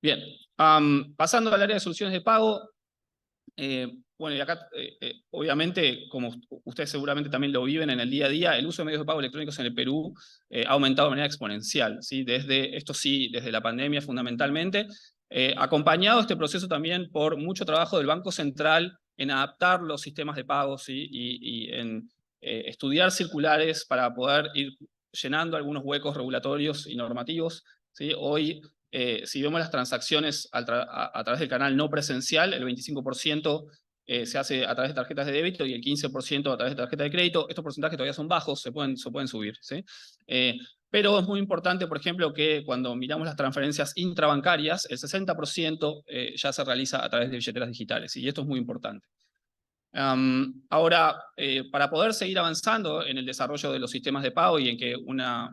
Bien, pasando al área de soluciones de pago. Bueno, y acá, obviamente, como ustedes seguramente también lo viven en el día a día, el uso de medios de pago electrónicos en el Perú ha aumentado de manera exponencial, ¿sí? Desde la pandemia fundamentalmente, acompañado este proceso también por mucho trabajo del Banco Central en adaptar los sistemas de pago, ¿sí? y en estudiar circulares para poder ir llenando algunos huecos regulatorios y normativos, ¿sí? Hoy, si vemos las transacciones a través del canal no presencial, el 25% se hace a través de tarjetas de débito y el 15% a través de tarjeta de crédito. Estos porcentajes todavía son bajos, se pueden subir, ¿sí? Pero es muy importante, por ejemplo, que cuando miramos las transferencias intrabancarias, el 60% ya se realiza a través de billeteras digitales, y esto es muy importante. Ahora, para poder seguir avanzando en el desarrollo de los sistemas de pago y en que una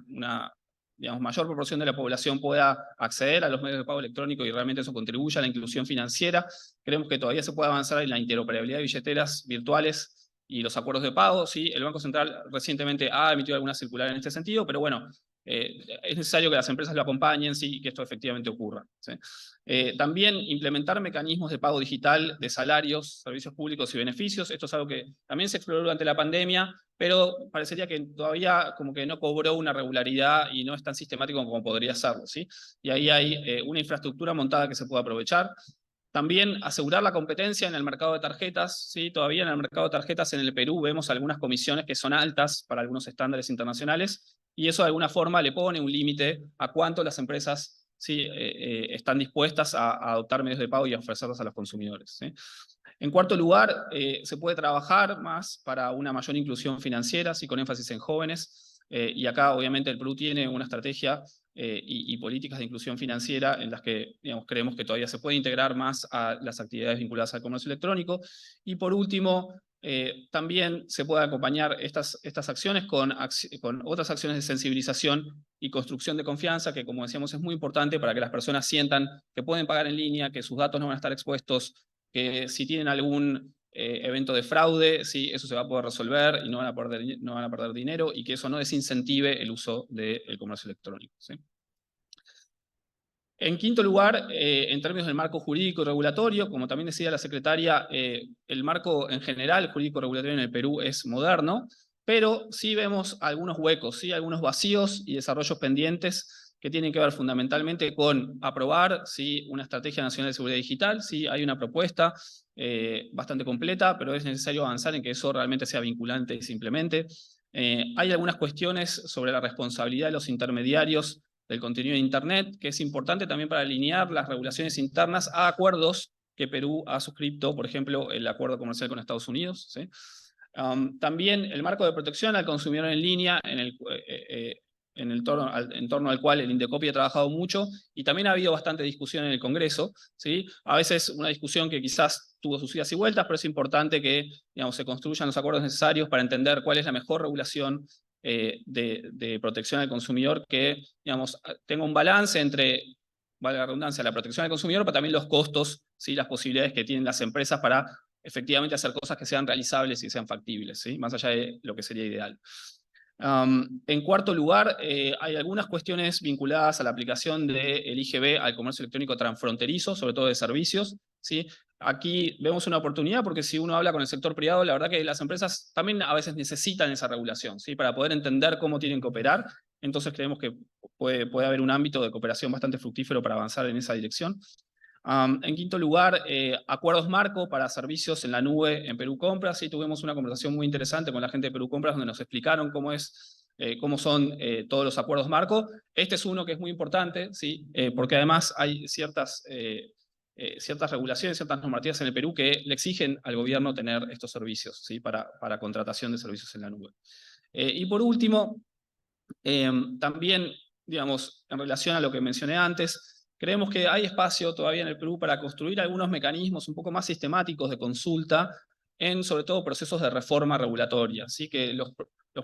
digamos, mayor proporción de la población pueda acceder a los medios de pago electrónico y realmente eso contribuya a la inclusión financiera, creemos que todavía se puede avanzar en la interoperabilidad de billeteras virtuales y los acuerdos de pago, ¿sí? El Banco Central recientemente ha emitido alguna circular en este sentido, pero bueno, es necesario que las empresas lo acompañen, ¿sí? Y que esto efectivamente ocurra, ¿sí? También implementar mecanismos de pago digital de salarios, servicios públicos y beneficios. Esto es algo que también se exploró durante la pandemia, pero parecería que todavía como que no cobró una regularidad y no es tan sistemático como podría serlo, ¿sí? Y ahí hay una infraestructura montada que se puede aprovechar. También asegurar la competencia en el mercado de tarjetas, ¿sí? Todavía en el mercado de tarjetas en el Perú vemos algunas comisiones que son altas para algunos estándares internacionales, y eso de alguna forma le pone un límite a cuánto las empresas, ¿sí? Están dispuestas a adoptar medios de pago y a ofrecerlos a los consumidores, ¿sí? En cuarto lugar, se puede trabajar más para una mayor inclusión financiera, ¿sí? Con énfasis en jóvenes, y acá obviamente el Perú tiene una estrategia y políticas de inclusión financiera en las que, digamos, creemos que todavía se puede integrar más a las actividades vinculadas al comercio electrónico. Y por último, también se puede acompañar estas acciones con otras acciones de sensibilización y construcción de confianza, que, como decíamos, es muy importante para que las personas sientan que pueden pagar en línea, que sus datos no van a estar expuestos, que si tienen algún evento de fraude, ¿sí? Eso se va a poder resolver y no van a perder dinero, y que eso no desincentive el uso del comercio electrónico, ¿sí? En quinto lugar, en términos del marco jurídico y regulatorio, como también decía la secretaria, el marco en general jurídico-regulatorio en el Perú es moderno, pero sí vemos algunos huecos, ¿sí? Algunos vacíos y desarrollos pendientes que tienen que ver fundamentalmente con aprobar, ¿sí? Una estrategia nacional de seguridad digital. Sí, hay una propuesta bastante completa, pero es necesario avanzar en que eso realmente sea vinculante y se implemente. Hay algunas cuestiones sobre la responsabilidad de los intermediarios del contenido de Internet, que es importante también para alinear las regulaciones internas a acuerdos que Perú ha suscrito, por ejemplo, el acuerdo comercial con Estados Unidos, ¿sí? También el marco de protección al consumidor en línea, en torno al cual el Indecopi ha trabajado mucho, y también ha habido bastante discusión en el Congreso, ¿sí? A veces una discusión que quizás tuvo sus idas y vueltas, pero es importante que, digamos, se construyan los acuerdos necesarios para entender cuál es la mejor regulación de protección al consumidor que, digamos, tenga un balance entre, valga la redundancia, la protección al consumidor, pero también los costos, ¿sí? Las posibilidades que tienen las empresas para efectivamente hacer cosas que sean realizables y sean factibles, ¿sí? Más allá de lo que sería ideal. En cuarto lugar, hay algunas cuestiones vinculadas a la aplicación del IGB al comercio electrónico transfronterizo, sobre todo de servicios, ¿sí? Aquí vemos una oportunidad porque si uno habla con el sector privado, la verdad que las empresas también a veces necesitan esa regulación, ¿sí? Para poder entender cómo tienen que operar. Entonces creemos que puede haber un ámbito de cooperación bastante fructífero para avanzar en esa dirección. En quinto lugar, acuerdos marco para servicios en la nube en Perú Compras. Sí, tuvimos una conversación muy interesante con la gente de Perú Compras donde nos explicaron cómo son todos los acuerdos marco. Este es uno que es muy importante, ¿sí? Porque además hay ciertas regulaciones, ciertas normativas en el Perú que le exigen al gobierno tener estos servicios, ¿sí? para contratación de servicios en la nube. Y por último, también, digamos, en relación a lo que mencioné antes, creemos que hay espacio todavía en el Perú para construir algunos mecanismos un poco más sistemáticos de consulta en, sobre todo, procesos de reforma regulatoria. ¿Sí? Que los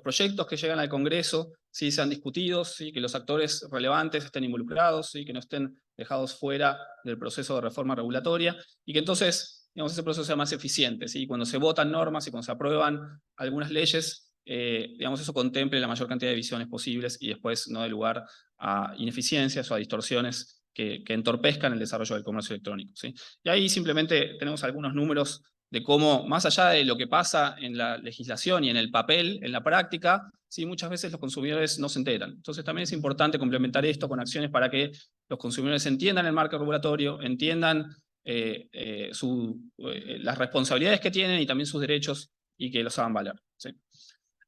proyectos que llegan al Congreso sí sean discutidos, ¿sí? Que los actores relevantes estén involucrados, ¿sí? Que no estén dejados fuera del proceso de reforma regulatoria y que entonces, digamos, ese proceso sea más eficiente. ¿Sí? Cuando se votan normas y cuando se aprueban algunas leyes, digamos, eso contemple la mayor cantidad de visiones posibles y después no dé lugar a ineficiencias o a distorsiones que entorpezcan el desarrollo del comercio electrónico, ¿sí? Y ahí simplemente tenemos algunos números de cómo, más allá de lo que pasa en la legislación y en el papel, en la práctica, ¿sí? Muchas veces los consumidores no se enteran. Entonces también es importante complementar esto con acciones para que los consumidores entiendan el marco regulatorio, entiendan las responsabilidades que tienen y también sus derechos y que los hagan valer, ¿sí?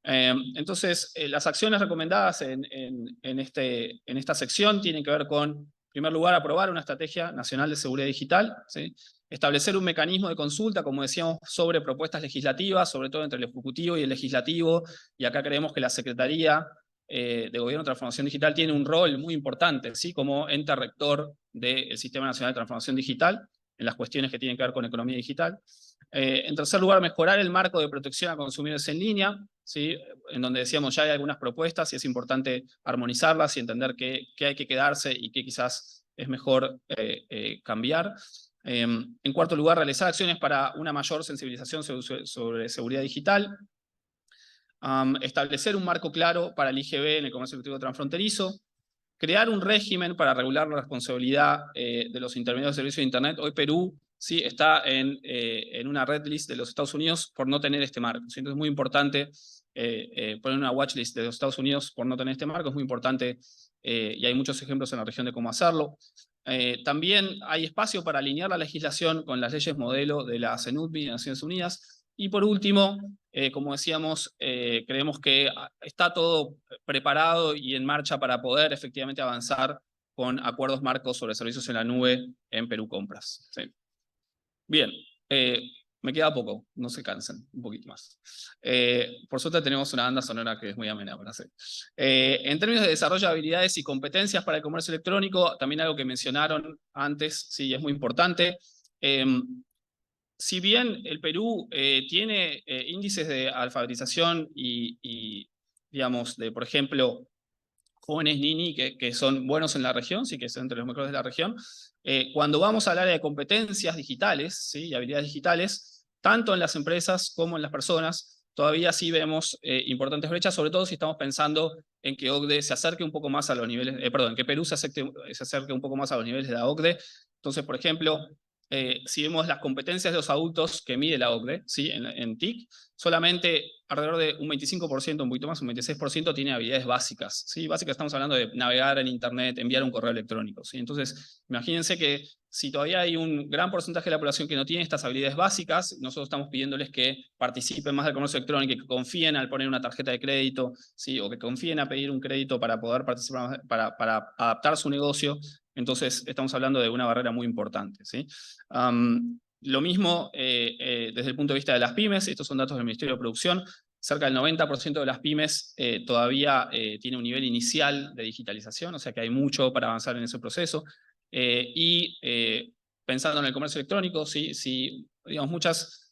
Entonces, las acciones recomendadas en esta sección tienen que ver con, en primer lugar, aprobar una estrategia nacional de seguridad digital, ¿sí? Establecer un mecanismo de consulta, como decíamos, sobre propuestas legislativas, sobre todo entre el Ejecutivo y el Legislativo, y acá creemos que la Secretaría de Gobierno de Transformación Digital tiene un rol muy importante, ¿sí? Como ente rector del Sistema Nacional de Transformación Digital, en las cuestiones que tienen que ver con economía digital. En tercer lugar, mejorar el marco de protección a consumidores en línea, ¿sí? En donde decíamos ya hay algunas propuestas y es importante armonizarlas y entender qué hay que quedarse y qué quizás es mejor cambiar. En cuarto lugar, realizar acciones para una mayor sensibilización sobre seguridad digital. Establecer un marco claro para el IGB en el comercio electrónico transfronterizo. Crear un régimen para regular la responsabilidad de los intermediarios de servicios de Internet. Hoy Perú sí está en una red list de los Estados Unidos por no tener este marco. ¿Sí? Entonces es muy importante poner una watchlist de los Estados Unidos por no tener este marco. Es muy importante y hay muchos ejemplos en la región de cómo hacerlo. También hay espacio para alinear la legislación con las leyes modelo de la CENUDMI de Naciones Unidas. Y por último, como decíamos, creemos que está todo preparado y en marcha para poder efectivamente avanzar con acuerdos marcos sobre servicios en la nube en Perú Compras. ¿Sí? Bien, me queda poco, no se cansen, un poquito más. Por suerte tenemos una banda sonora que es muy amena para hacer. En términos de desarrollo de habilidades y competencias para el comercio electrónico, también algo que mencionaron antes, sí, es muy importante. Si bien el Perú tiene índices de alfabetización y digamos, por ejemplo, jóvenes Nini que son buenos en la región, sí que son entre los mejores de la región, cuando vamos al área de competencias digitales, ¿sí? Y habilidades digitales, tanto en las empresas como en las personas, todavía sí vemos importantes brechas, sobre todo si estamos pensando en que OCDE se acerque un poco más a los niveles, que Perú se acerque un poco más a los niveles de la OCDE. Entonces, por ejemplo, si vemos las competencias de los adultos que mide la OCDE, ¿sí? en TIC, solamente alrededor de un 25%, un poquito más, un 26% tiene habilidades básicas. ¿Sí? Básicas estamos hablando de navegar en Internet, enviar un correo electrónico. ¿Sí? Entonces, imagínense que si todavía hay un gran porcentaje de la población que no tiene estas habilidades básicas, nosotros estamos pidiéndoles que participen más del comercio electrónico, que confíen al poner una tarjeta de crédito, ¿sí? O que confíen a pedir un crédito para poder participar, para adaptar su negocio. Entonces, estamos hablando de una barrera muy importante, ¿sí? Lo mismo desde el punto de vista de las pymes, estos son datos del Ministerio de Producción, cerca del 90% de las pymes todavía tiene un nivel inicial de digitalización, o sea que hay mucho para avanzar en ese proceso. Pensando en el comercio electrónico, sí, digamos, muchas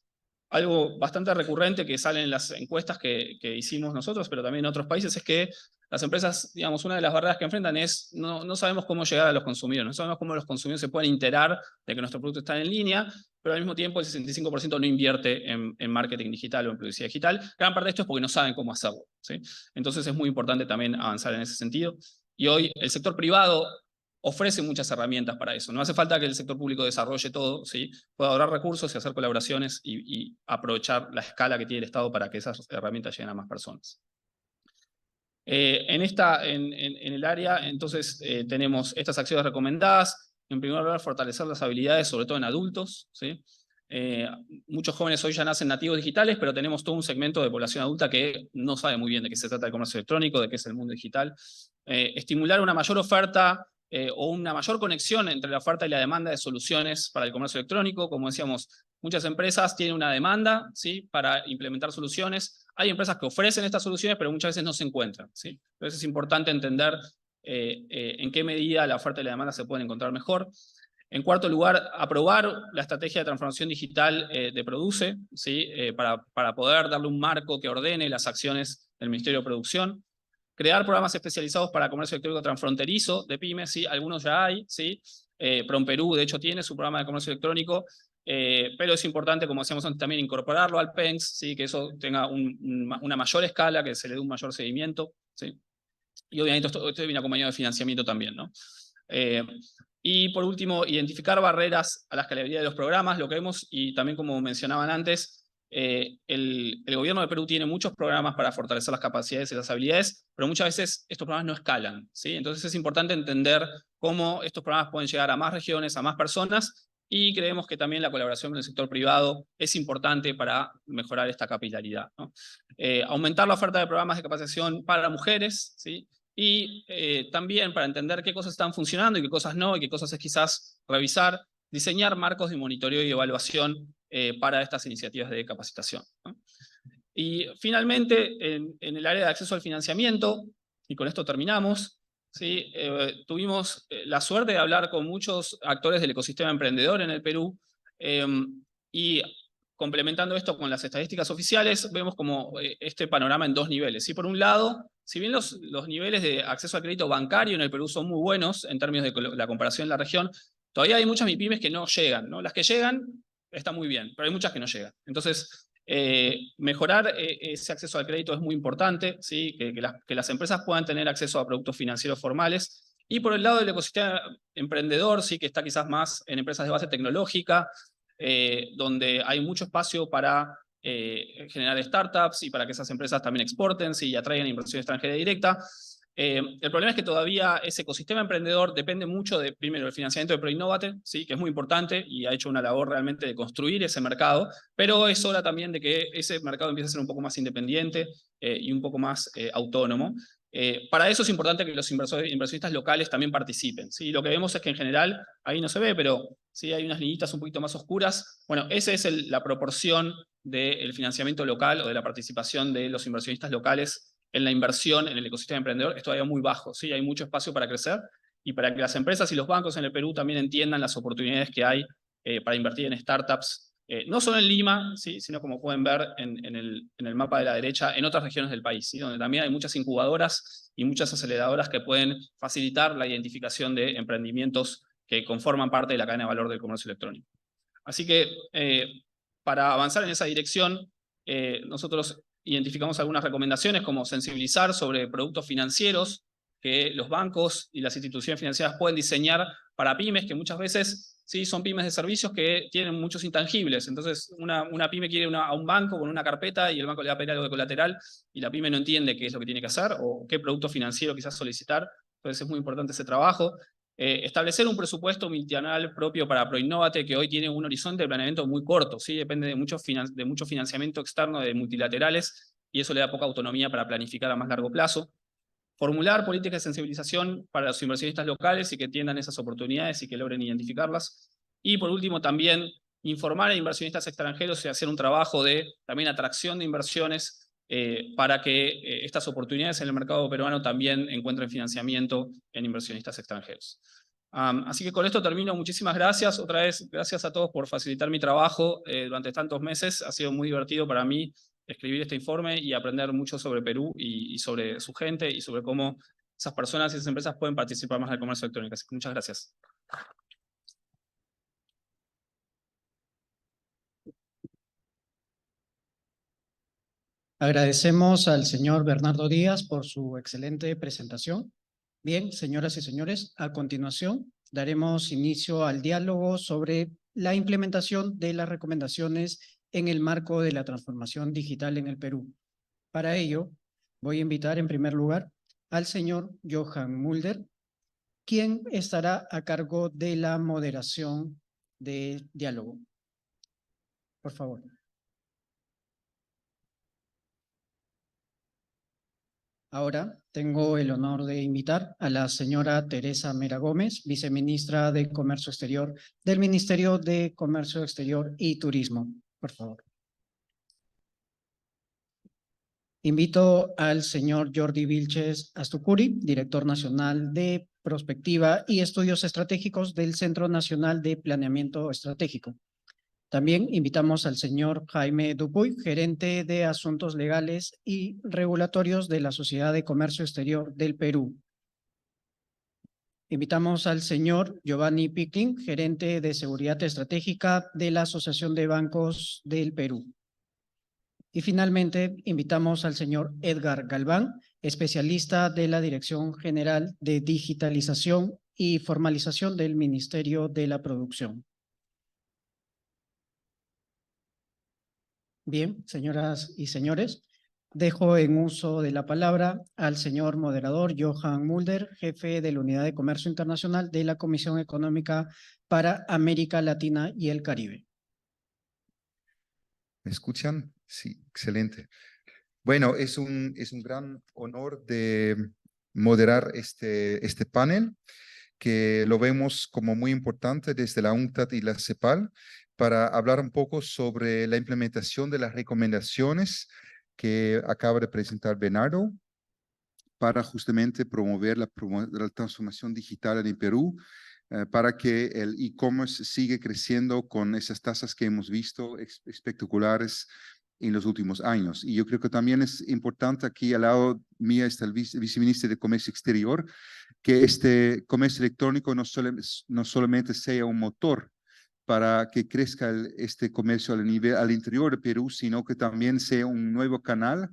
algo bastante recurrente que sale en las encuestas que hicimos nosotros, pero también en otros países, es que las empresas, digamos, una de las barreras que enfrentan es no sabemos cómo llegar a los consumidores, no sabemos cómo los consumidores se pueden enterar de que nuestro producto está en línea, pero al mismo tiempo el 65% no invierte en marketing digital o en publicidad digital. Gran parte de esto es porque no saben cómo hacerlo, ¿sí? Entonces es muy importante también avanzar en ese sentido. Y hoy el sector privado ofrece muchas herramientas para eso. No hace falta que el sector público desarrolle todo, ¿sí? Puede ahorrar recursos y hacer colaboraciones y aprovechar la escala que tiene el Estado para que esas herramientas lleguen a más personas. En el área, entonces, tenemos estas acciones recomendadas. En primer lugar, fortalecer las habilidades, sobre todo en adultos, ¿sí? Muchos jóvenes hoy ya nacen nativos digitales, pero tenemos todo un segmento de población adulta que no sabe muy bien de qué se trata el comercio electrónico, de qué es el mundo digital. Estimular una mayor oferta o una mayor conexión entre la oferta y la demanda de soluciones para el comercio electrónico. Como decíamos, muchas empresas tienen una demanda, ¿sí?, para implementar soluciones. Hay empresas que ofrecen estas soluciones, pero muchas veces no se encuentran, ¿sí? Entonces es importante entender en qué medida la oferta y la demanda se pueden encontrar mejor. En cuarto lugar, aprobar la estrategia de transformación digital de Produce, ¿sí?, para poder darle un marco que ordene las acciones del Ministerio de Producción. Crear programas especializados para comercio electrónico transfronterizo de pymes, ¿sí? Algunos ya hay, ¿sí? PROMPERÚ, de hecho, tiene su programa de comercio electrónico, pero es importante, como decíamos antes, también incorporarlo al PENS, ¿sí?, que eso tenga una mayor escala, que se le dé un mayor seguimiento, ¿sí? Y obviamente esto viene acompañado de financiamiento también, ¿no? Y por último, identificar barreras a la escalabilidad de los programas. Lo que vemos, y también como mencionaban antes, el gobierno de Perú tiene muchos programas para fortalecer las capacidades y las habilidades, pero muchas veces estos programas no escalan, ¿sí? Entonces es importante entender cómo estos programas pueden llegar a más regiones, a más personas, y creemos que también la colaboración con el sector privado es importante para mejorar esta capilaridad, ¿no? Aumentar la oferta de programas de capacitación para mujeres, ¿sí? Y también para entender qué cosas están funcionando y qué cosas no, y qué cosas es quizás revisar, diseñar marcos de monitoreo y evaluación para estas iniciativas de capacitación, ¿no? Y finalmente, en el área de acceso al financiamiento, y con esto terminamos, ¿sí? Tuvimos la suerte de hablar con muchos actores del ecosistema emprendedor en el Perú, y complementando esto con las estadísticas oficiales, vemos como este panorama en dos niveles. Y por un lado, si bien los niveles de acceso al crédito bancario en el Perú son muy buenos en términos de la comparación en la región, todavía hay muchas MIPYMES que no llegan, ¿no? Las que llegan están muy bien, pero hay muchas que no llegan. Entonces, mejorar ese acceso al crédito es muy importante, ¿sí? Que las empresas puedan tener acceso a productos financieros formales. Y por el lado del ecosistema emprendedor, ¿sí?, que está quizás más en empresas de base tecnológica, donde hay mucho espacio para generar startups y para que esas empresas también exporten, ¿sí?, y atraigan inversión extranjera directa. El problema es que todavía ese ecosistema emprendedor depende mucho de, primero, el financiamiento de ProInnovate, ¿sí?, que es muy importante y ha hecho una labor realmente de construir ese mercado, pero es hora también de que ese mercado empiece a ser un poco más independiente y un poco más autónomo. Para eso es importante que los inversionistas locales también participen, ¿sí? Lo que vemos es que en general, ahí no se ve, pero sí hay unas liñitas un poquito más oscuras. Bueno, esa es la proporción del financiamiento local o de la participación de los inversionistas locales en la inversión en el ecosistema emprendedor. Es todavía muy bajo, ¿sí? Hay mucho espacio para crecer y para que las empresas y los bancos en el Perú también entiendan las oportunidades que hay para invertir en startups, no solo en Lima, ¿sí?, sino, como pueden ver en el mapa de la derecha, en otras regiones del país, ¿sí?, donde también hay muchas incubadoras y muchas aceleradoras que pueden facilitar la identificación de emprendimientos que conforman parte de la cadena de valor del comercio electrónico. Así que, para avanzar en esa dirección, nosotros identificamos algunas recomendaciones, como sensibilizar sobre productos financieros que los bancos y las instituciones financieras pueden diseñar para pymes, que muchas veces, sí, son pymes de servicios que tienen muchos intangibles. Entonces, una pyme quiere a un banco con una carpeta y el banco le va a pedir algo de colateral y la pyme no entiende qué es lo que tiene que hacer o qué producto financiero quizás solicitar. Entonces es muy importante ese trabajo. Establecer un presupuesto multianual propio para ProInnovate, que hoy tiene un horizonte de planeamiento muy corto, ¿sí? Depende de mucho financiamiento externo de multilaterales, y eso le da poca autonomía para planificar a más largo plazo. Formular políticas de sensibilización para los inversionistas locales y que entiendan esas oportunidades y que logren identificarlas. Y por último, también informar a inversionistas extranjeros y hacer un trabajo de también atracción de inversiones para que estas oportunidades en el mercado peruano también encuentren financiamiento en inversionistas extranjeros. Así que con esto termino. Muchísimas gracias. Otra vez, gracias a todos por facilitar mi trabajo durante tantos meses. Ha sido muy divertido para mí escribir este informe y aprender mucho sobre Perú y sobre su gente y sobre cómo esas personas y esas empresas pueden participar más del comercio electrónico. Así que muchas gracias. Agradecemos al señor Bernardo Díaz por su excelente presentación. Bien, señoras y señores, a continuación daremos inicio al diálogo sobre la implementación de las recomendaciones en el marco de la transformación digital en el Perú. Para ello, voy a invitar en primer lugar al señor Johan Mulder, quien estará a cargo de la moderación del diálogo. Por favor. Ahora tengo el honor de invitar a la señora Teresa Mera Gómez, viceministra de Comercio Exterior del Ministerio de Comercio Exterior y Turismo. Por favor. Invito al señor Jordi Vilches Astucuri, director nacional de Prospectiva y Estudios Estratégicos del Centro Nacional de Planeamiento Estratégico. También invitamos al señor Jaime Dupuy, gerente de Asuntos Legales y Regulatorios de la Sociedad de Comercio Exterior del Perú. Invitamos al señor Giovanni Picklin, gerente de Seguridad Estratégica de la Asociación de Bancos del Perú. Y finalmente, invitamos al señor Edgar Galván, especialista de la Dirección General de Digitalización y Formalización del Ministerio de la Producción. Bien, señoras y señores, dejo en uso de la palabra al señor moderador Johan Mulder, jefe de la Unidad de Comercio Internacional de la Comisión Económica para América Latina y el Caribe. ¿Me escuchan? Sí, excelente. Bueno, es un gran honor de moderar este panel, que lo vemos como muy importante desde la UNCTAD y la CEPAL, para hablar un poco sobre la implementación de las recomendaciones que acaba de presentar Bernardo para justamente promover la transformación digital en el Perú, para que el e-commerce siga creciendo con esas tasas que hemos visto espectaculares en los últimos años. Y yo creo que también es importante, aquí al lado mío está el viceministro de Comercio Exterior, que este comercio electrónico no solamente sea un motor para que crezca este comercio al interior de Perú, sino que también sea un nuevo canal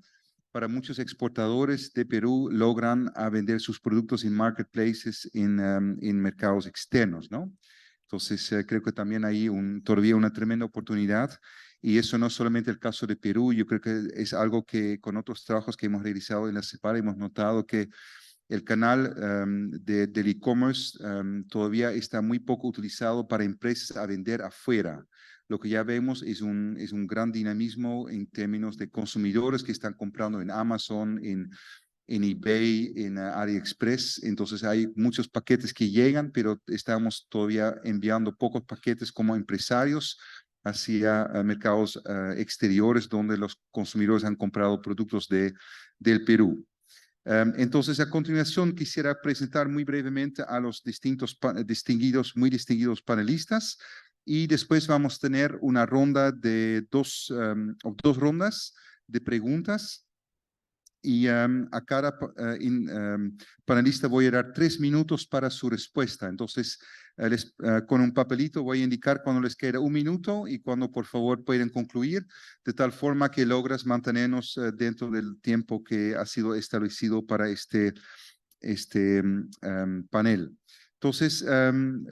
para muchos exportadores de Perú logran vender sus productos en marketplaces, en mercados externos, ¿no? Entonces, creo que también hay todavía una tremenda oportunidad, y eso no es solamente el caso de Perú. Yo creo que es algo que con otros trabajos que hemos realizado en la CEPAL hemos notado que el canal del e-commerce todavía está muy poco utilizado para empresas a vender afuera. Lo que ya vemos es un gran dinamismo en términos de consumidores que están comprando en Amazon, en eBay, en AliExpress. Entonces hay muchos paquetes que llegan, pero estamos todavía enviando pocos paquetes como empresarios hacia mercados exteriores donde los consumidores han comprado productos del Perú. Entonces, a continuación, quisiera presentar muy brevemente a los muy distinguidos panelistas, y después vamos a tener una ronda de dos rondas de preguntas. Y a cada panelista voy a dar 3 minutos para su respuesta. Entonces, con un papelito voy a indicar cuando les queda 1 minuto y cuando por favor pueden concluir, de tal forma que logras mantenernos dentro del tiempo que ha sido establecido para este panel. Entonces,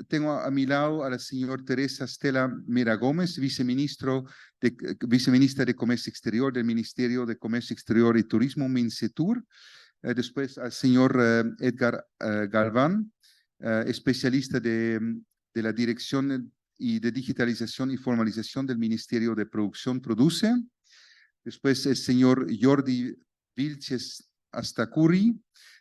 tengo a mi lado a la señora Teresa Stella Mera Gómez, viceministra de Comercio Exterior del Ministerio de Comercio Exterior y Turismo, MINCETUR. Después al señor Edgar Galván, especialista de la Dirección y de Digitalización y Formalización del Ministerio de Producción, PRODUCE. Después el señor Jordi Vilches Astucuri,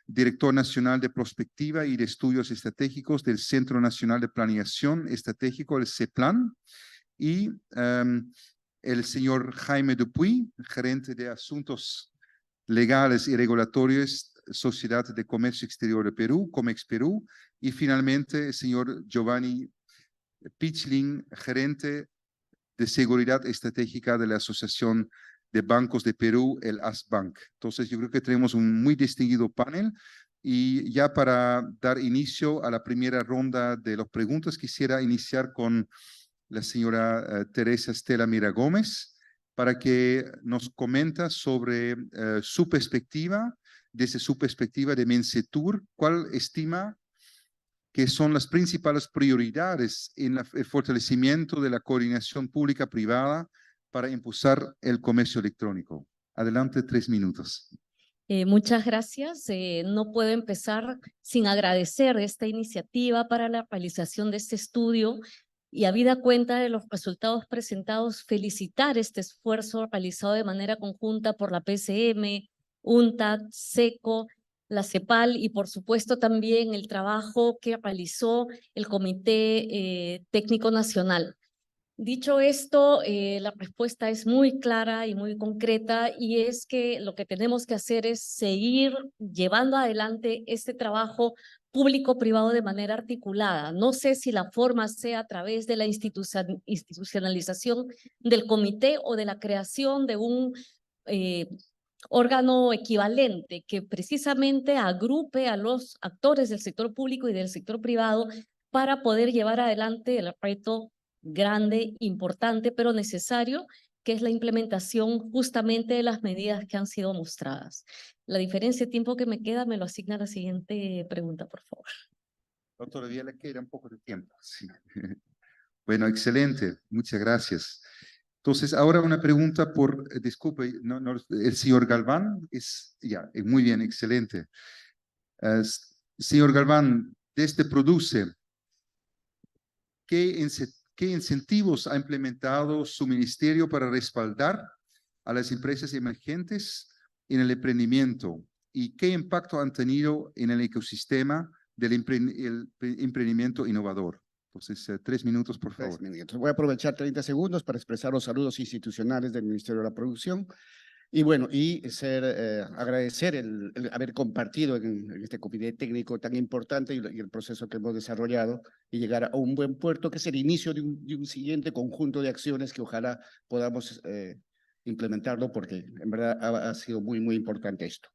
director nacional de Prospectiva y de Estudios Estratégicos del Centro Nacional de Planeación Estratégico, el CEPLAN, y el señor Jaime Dupuy, gerente de Asuntos Legales y Regulatorios Sociedad de Comercio Exterior de Perú, COMEX Perú, y finalmente el señor Giovanni Pichling, gerente de Seguridad Estratégica de la Asociación de Bancos de Perú, el ASBank. Entonces, yo creo que tenemos un muy distinguido panel. Y ya para dar inicio a la primera ronda de las preguntas, quisiera iniciar con la señora Teresa Estela Mira Gómez, para que nos comenta sobre su perspectiva, desde su perspectiva de Mensetur, cuál estima que son las principales prioridades en el fortalecimiento de la coordinación pública-privada para impulsar el comercio electrónico. Adelante, 3 minutos. Muchas gracias. No puedo empezar sin agradecer esta iniciativa para la realización de este estudio y, habida cuenta de los resultados presentados, felicitar este esfuerzo realizado de manera conjunta por la PCM, UNTAD, SECO, la CEPAL y por supuesto también el trabajo que realizó el Comité Técnico Nacional. Dicho esto, la respuesta es muy clara y muy concreta, y es que lo que tenemos que hacer es seguir llevando adelante este trabajo público-privado de manera articulada. No sé si la forma sea a través de la institucionalización del comité o de la creación de un órgano equivalente que precisamente agrupe a los actores del sector público y del sector privado para poder llevar adelante el reto grande, importante, pero necesario, que es la implementación justamente de las medidas que han sido mostradas. La diferencia de tiempo que me queda me lo asigna la siguiente pregunta, por favor. Todavía le queda un poco de tiempo. Sí. Bueno, excelente. Muchas gracias. Entonces, ahora una pregunta por, disculpe, el señor Galván. Muy bien, excelente. Señor Galván, desde Produce, ¿qué incentivos ha implementado su ministerio para respaldar a las empresas emergentes en el emprendimiento? ¿Y qué impacto han tenido en el ecosistema del emprendimiento innovador? Entonces, 3 minutos, por favor. 3 minutos. Voy a aprovechar 30 segundos para expresar los saludos institucionales del Ministerio de la Producción. Y bueno, agradecer el haber compartido en este comité técnico tan importante y el proceso que hemos desarrollado y llegar a un buen puerto, que es el inicio de un siguiente conjunto de acciones que ojalá podamos implementarlo, porque en verdad ha sido muy, muy importante esto.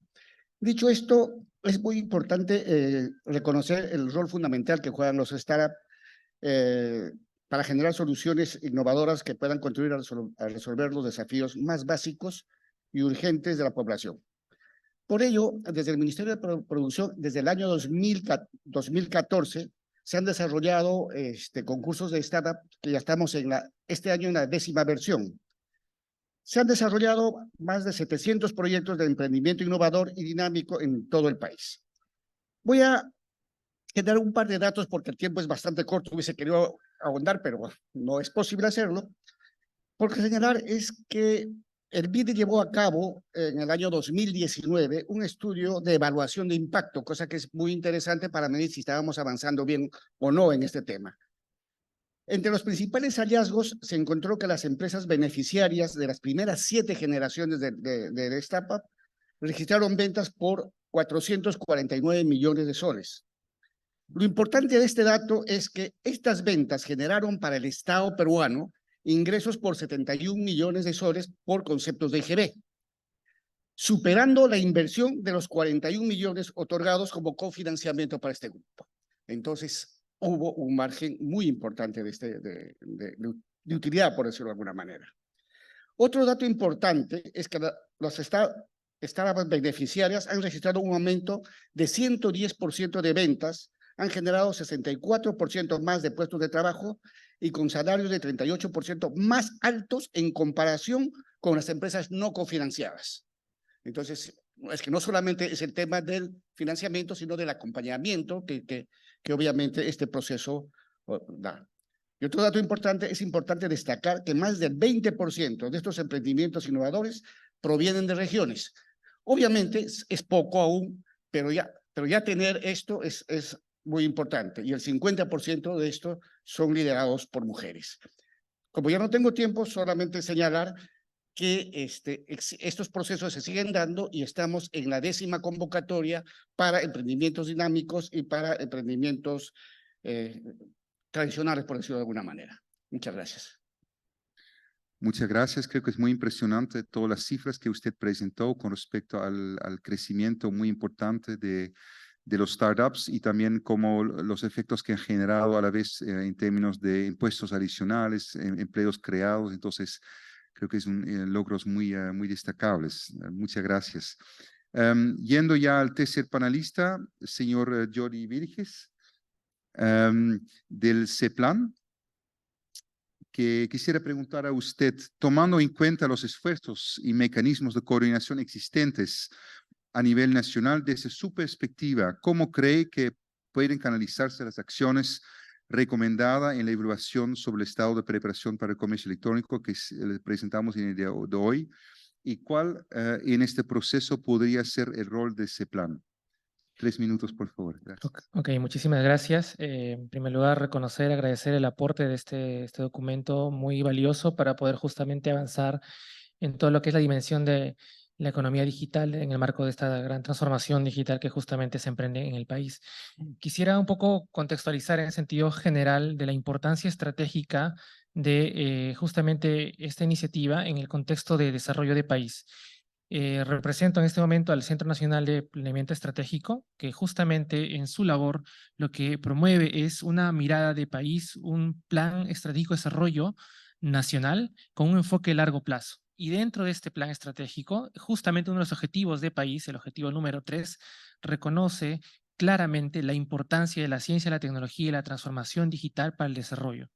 Dicho esto, es muy importante reconocer el rol fundamental que juegan los startups para generar soluciones innovadoras que puedan contribuir a resolver los desafíos más básicos y urgentes de la población. Por ello, desde el Ministerio de Producción, desde el año 2014, se han desarrollado concursos de startup, que ya estamos este año en la 10ª versión. Se han desarrollado más de 700 proyectos de emprendimiento innovador y dinámico en todo el país. Voy a dar un par de datos porque el tiempo es bastante corto, hubiese querido ahondar, pero no es posible hacerlo. Porque señalar es que el BID llevó a cabo en el año 2019 un estudio de evaluación de impacto, cosa que es muy interesante para medir si estábamos avanzando bien o no en este tema. Entre los principales hallazgos se encontró que las empresas beneficiarias de las primeras 7 generaciones de startup registraron ventas por 449 millones de soles. Lo importante de este dato es que estas ventas generaron para el Estado peruano ingresos por 71 millones de soles por conceptos de IGB, superando la inversión de los 41 millones otorgados como cofinanciamiento para este grupo. Entonces, hubo un margen muy importante de utilidad, por decirlo de alguna manera. Otro dato importante es que las startups beneficiarias han registrado un aumento de 110% de ventas, han generado 64% más de puestos de trabajo y con salarios de 38% más altos en comparación con las empresas no cofinanciadas. Entonces, es que no solamente es el tema del financiamiento, sino del acompañamiento que obviamente este proceso da. Y otro dato importante, es importante destacar que más del 20% de estos emprendimientos innovadores provienen de regiones. Obviamente es poco aún, pero ya tener esto es muy importante, y el 50% de esto son liderados por mujeres. Como ya no tengo tiempo, solamente señalar que estos procesos se siguen dando y estamos en la 10ª convocatoria para emprendimientos dinámicos y para emprendimientos tradicionales, por decirlo de alguna manera. Muchas gracias. Muchas gracias. Creo que es muy impresionante todas las cifras que usted presentó con respecto al crecimiento muy importante de los startups y también como los efectos que han generado a la vez en términos de impuestos adicionales, empleos creados. Entonces, creo que son logros muy destacables. Muchas gracias. Yendo ya al tercer panelista, señor Jordi Virges, del CEPLAN, que quisiera preguntar a usted, tomando en cuenta los esfuerzos y mecanismos de coordinación existentes a nivel nacional, desde su perspectiva, ¿cómo cree que pueden canalizarse las acciones recomendadas en la evaluación sobre el estado de preparación para el comercio electrónico que le presentamos en el día de hoy? ¿Y cuál en este proceso podría ser el rol de ese plan? 3 minutos, por favor. Gracias. Ok, muchísimas gracias. En primer lugar, agradecer el aporte de este documento muy valioso para poder justamente avanzar en todo lo que es la dimensión de la economía digital en el marco de esta gran transformación digital que justamente se emprende en el país. Quisiera un poco contextualizar en sentido general de la importancia estratégica de justamente esta iniciativa en el contexto de desarrollo de país. Represento en este momento al Centro Nacional de Planeamiento Estratégico, que justamente en su labor lo que promueve es una mirada de país, un plan estratégico de desarrollo nacional con un enfoque a largo plazo. Y dentro de este plan estratégico, justamente uno de los objetivos de país, el objetivo número 3, reconoce claramente la importancia de la ciencia, la tecnología y la transformación digital para el desarrollo.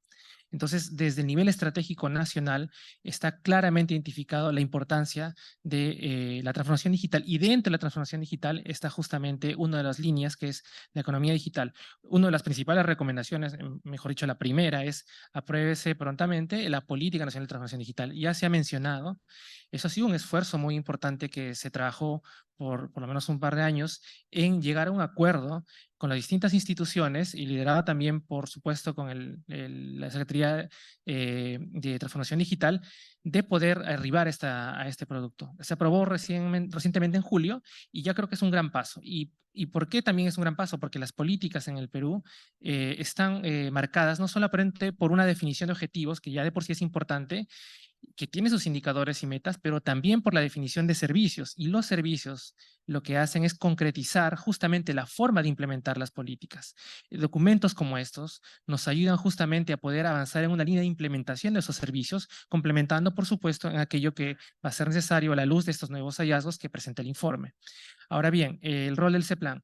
Entonces, desde el nivel estratégico nacional está claramente identificado la importancia de la transformación digital, y dentro de la transformación digital está justamente una de las líneas que es la economía digital. Una de las principales recomendaciones, mejor dicho, la primera es apruébese prontamente la Política Nacional de Transformación Digital. Ya se ha mencionado, eso ha sido un esfuerzo muy importante que se trabajó por lo menos un par de años en llegar a un acuerdo con las distintas instituciones y liderada también, por supuesto, con la Secretaría de Transformación Digital, de poder arribar a este producto. Se aprobó recientemente en julio y ya creo que es un gran paso. ¿Y por qué también es un gran paso? Porque las políticas en el Perú están marcadas no solamente por una definición de objetivos, que ya de por sí es importante, que tiene sus indicadores y metas, pero también por la definición de servicios. Y los servicios lo que hacen es concretizar justamente la forma de implementar las políticas. Documentos como estos nos ayudan justamente a poder avanzar en una línea de implementación de esos servicios, complementando, por supuesto, en aquello que va a ser necesario a la luz de estos nuevos hallazgos que presenta el informe. Ahora bien, el rol del CEPLAN.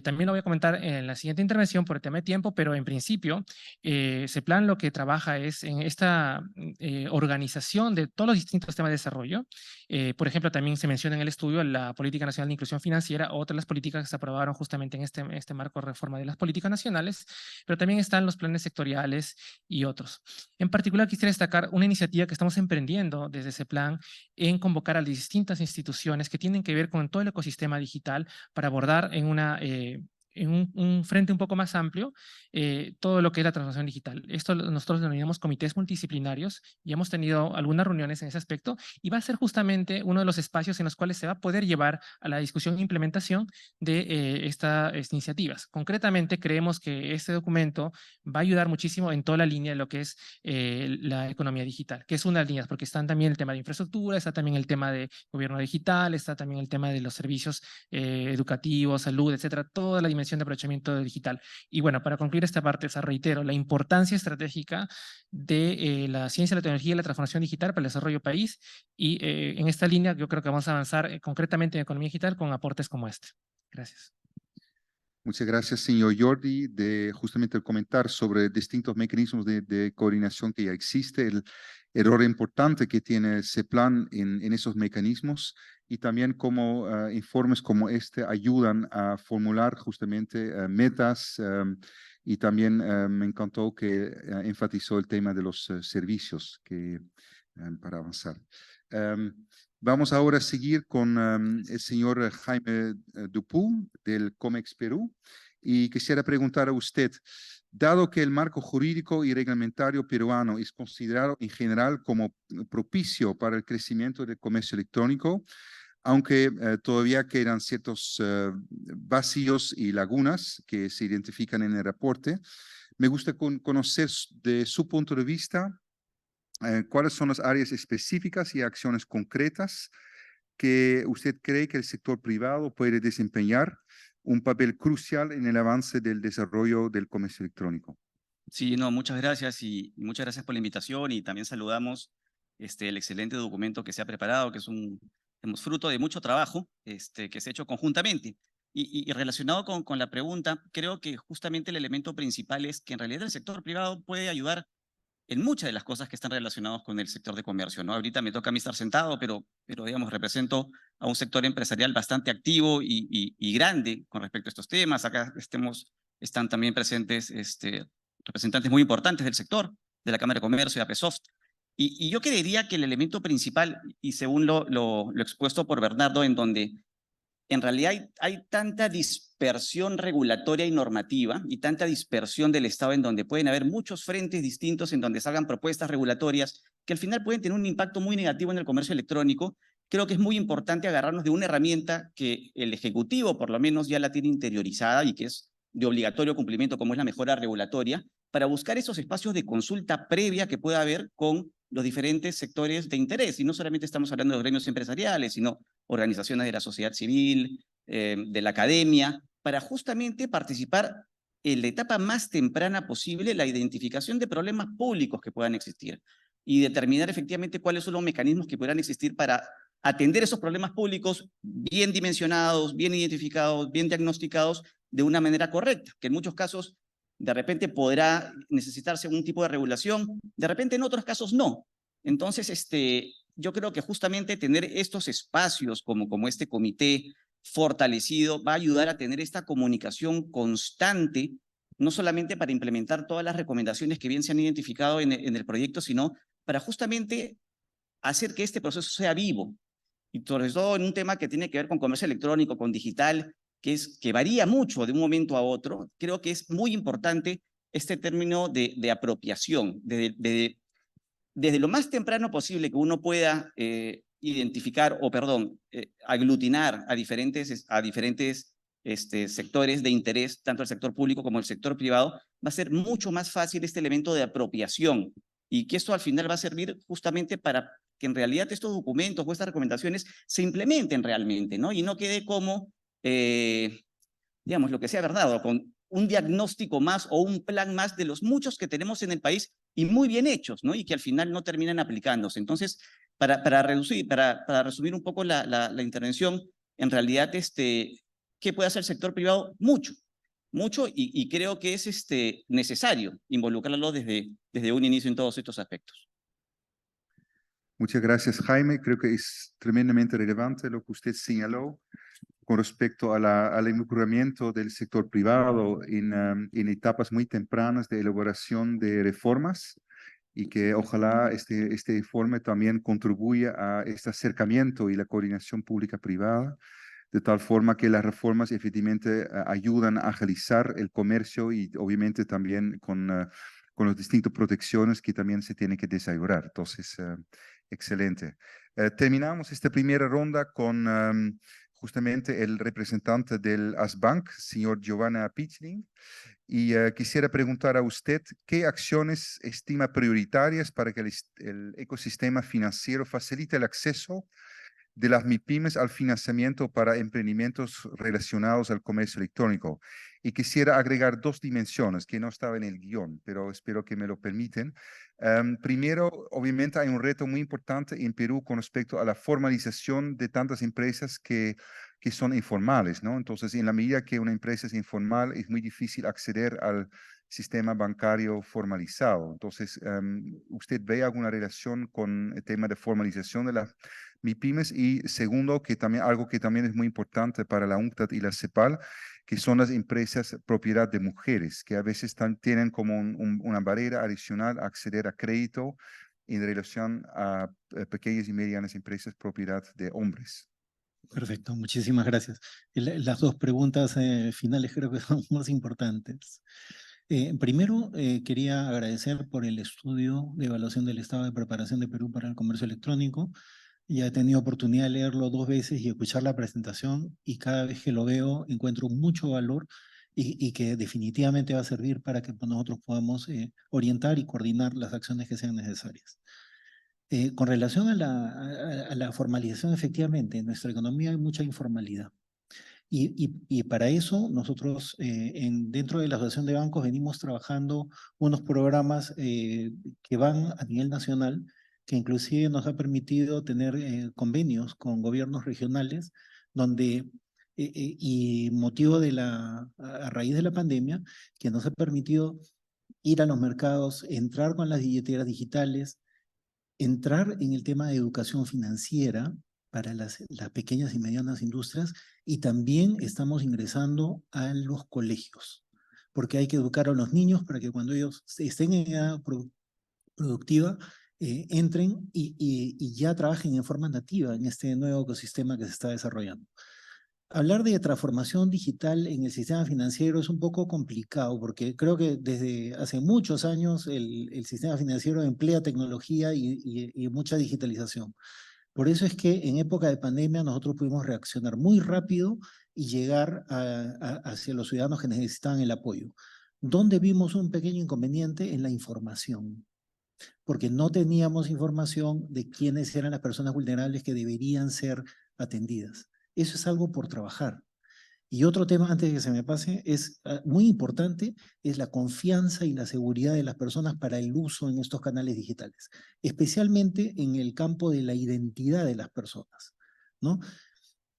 También lo voy a comentar en la siguiente intervención por el tema de tiempo, pero en principio, CEPLAN lo que trabaja es en esta organización de todos los distintos temas de desarrollo. Por ejemplo, también se menciona en el estudio la Política Nacional de Inclusión Financiera, otras de las políticas que se aprobaron justamente en este marco de reforma de las políticas nacionales, pero también están los planes sectoriales y otros. En particular, quisiera destacar una iniciativa que estamos emprendiendo desde CEPLAN en convocar a las distintas instituciones que tienen que ver con todo el ecosistema digital para abordar en un frente un poco más amplio todo lo que es la transformación digital. Esto nosotros denominamos comités multidisciplinarios y hemos tenido algunas reuniones en ese aspecto y va a ser justamente uno de los espacios en los cuales se va a poder llevar a la discusión e implementación de estas iniciativas. Concretamente, creemos que este documento va a ayudar muchísimo en toda la línea de lo que es la economía digital, que es una de las líneas, porque están también el tema de infraestructura, está también el tema de gobierno digital, está también el tema de los servicios educativos, salud, etcétera, toda la dimensión de aprovechamiento digital. Y bueno, para concluir esta parte, reitero la importancia estratégica de la ciencia, la tecnología y la transformación digital para el desarrollo del país, y en esta línea yo creo que vamos a avanzar concretamente en economía digital con aportes como este. Gracias. Muchas gracias, señor Jordi, de justamente comentar sobre distintos mecanismos de coordinación que ya existe, el error importante que tiene CEPLAN en esos mecanismos y también cómo informes como este ayudan a formular justamente metas y también me encantó que enfatizó el tema de los servicios para avanzar. Vamos ahora a seguir con el señor Jaime Dupú del COMEX Perú y quisiera preguntar a usted, Dado que el marco jurídico y reglamentario peruano es considerado en general como propicio para el crecimiento del comercio electrónico, aunque todavía quedan ciertos vacíos y lagunas que se identifican en el reporte, me gusta conocer de su punto de vista cuáles son las áreas específicas y acciones concretas que usted cree que el sector privado puede desempeñar un papel crucial en el avance del desarrollo del comercio electrónico. Sí, no, muchas gracias y muchas gracias por la invitación y también saludamos el excelente documento que se ha preparado, que es fruto de mucho trabajo que se ha hecho conjuntamente. Y relacionado con la pregunta, creo que justamente el elemento principal es que en realidad el sector privado puede ayudar en muchas de las cosas que están relacionadas con el sector de comercio, ¿no? Ahorita me toca a mí estar sentado, pero digamos, represento a un sector empresarial bastante activo y grande con respecto a estos temas. Acá están también presentes representantes muy importantes del sector, de la Cámara de Comercio, de APSOFT. Y yo creería que el elemento principal, y según lo expuesto por Bernardo, en donde en realidad hay tanta dispersión regulatoria y normativa y tanta dispersión del Estado en donde pueden haber muchos frentes distintos en donde salgan propuestas regulatorias que al final pueden tener un impacto muy negativo en el comercio electrónico. Creo que es muy importante agarrarnos de una herramienta que el Ejecutivo por lo menos ya la tiene interiorizada y que es de obligatorio cumplimiento, como es la mejora regulatoria, para buscar esos espacios de consulta previa que pueda haber con los diferentes sectores de interés. Y no solamente estamos hablando de gremios empresariales, sino organizaciones de la sociedad civil, de la academia, para justamente participar en la etapa más temprana posible la identificación de problemas públicos que puedan existir y determinar efectivamente cuáles son los mecanismos que podrán existir para atender esos problemas públicos bien dimensionados, bien identificados, bien diagnosticados de una manera correcta, que en muchos casos de repente podrá necesitarse un tipo de regulación, de repente en otros casos no. Entonces, yo creo que justamente tener estos espacios como este comité fortalecido va a ayudar a tener esta comunicación constante, no solamente para implementar todas las recomendaciones que bien se han identificado en el proyecto, sino para justamente hacer que este proceso sea vivo. Y sobre todo en un tema que tiene que ver con comercio electrónico, con digital, que varía mucho de un momento a otro, creo que es muy importante este término de apropiación, desde lo más temprano posible que uno pueda identificar aglutinar a diferentes sectores de interés, tanto el sector público como el sector privado, va a ser mucho más fácil este elemento de apropiación y que esto al final va a servir justamente para que en realidad estos documentos o estas recomendaciones se implementen realmente, ¿no? Y no quede como, digamos, lo que sea verdad, o con un diagnóstico más o un plan más de los muchos que tenemos en el país y muy bien hechos, ¿no? Y que al final no terminan aplicándose. Entonces, para resumir un poco la intervención, en realidad, ¿qué puede hacer el sector privado? Mucho, y creo que es necesario involucrarlo desde un inicio en todos estos aspectos. Muchas gracias, Jaime. Creo que es tremendamente relevante lo que usted señaló con respecto al involucramiento del sector privado en etapas muy tempranas de elaboración de reformas y que ojalá este informe también contribuya a este acercamiento y la coordinación pública-privada, de tal forma que las reformas efectivamente ayudan a agilizar el comercio y obviamente también con las distintas protecciones que también se tienen que desarrollar. Entonces, excelente. Terminamos esta primera ronda con justamente el representante del ASBank, señor Giovanna Pichling, y quisiera preguntar a usted qué acciones estima prioritarias para que el ecosistema financiero facilite el acceso de las MIPYMES al financiamiento para emprendimientos relacionados al comercio electrónico. Y quisiera agregar dos dimensiones que no estaban en el guión, pero espero que me lo permiten. Primero, obviamente hay un reto muy importante en Perú con respecto a la formalización de tantas empresas que son informales, ¿no? Entonces, en la medida que una empresa es informal, es muy difícil acceder al sistema bancario formalizado. Entonces, ¿usted ve alguna relación con el tema de formalización de las MIPYMES? Y segundo, que también algo que también es muy importante para la UNCTAD y la CEPAL, que son las empresas propiedad de mujeres, que a veces tienen como una barrera adicional a acceder a crédito en relación a pequeñas y medianas empresas propiedad de hombres. Perfecto, muchísimas gracias. Las dos preguntas finales creo que son más importantes. Primero, quería agradecer por el estudio de evaluación del estado de preparación de Perú para el comercio electrónico. Ya he tenido oportunidad de leerlo 2 veces y escuchar la presentación, y cada vez que lo veo encuentro mucho valor y que definitivamente va a servir para que nosotros podamos orientar y coordinar las acciones que sean necesarias. Con relación a la formalización, efectivamente, en nuestra economía hay mucha informalidad. Y para eso nosotros dentro de la Asociación de Bancos venimos trabajando unos programas que van a nivel nacional, que inclusive nos ha permitido tener convenios con gobiernos regionales, donde, y motivo de a raíz de la pandemia, que nos ha permitido ir a los mercados, entrar con las billeteras digitales, entrar en el tema de educación financiera para las pequeñas y medianas industrias, y también estamos ingresando a los colegios, porque hay que educar a los niños para que cuando ellos estén en edad productiva, entren y ya trabajen en forma nativa en este nuevo ecosistema que se está desarrollando. Hablar de transformación digital en el sistema financiero es un poco complicado, porque creo que desde hace muchos años el sistema financiero emplea tecnología y mucha digitalización. Por eso es que en época de pandemia nosotros pudimos reaccionar muy rápido y llegar hacia los ciudadanos que necesitaban el apoyo. Donde vimos un pequeño inconveniente en la información, porque no teníamos información de quiénes eran las personas vulnerables que deberían ser atendidas. Eso es algo por trabajar. Y otro tema, antes de que se me pase, es muy importante, es la confianza y la seguridad de las personas para el uso en estos canales digitales, especialmente en el campo de la identidad de las personas, ¿no?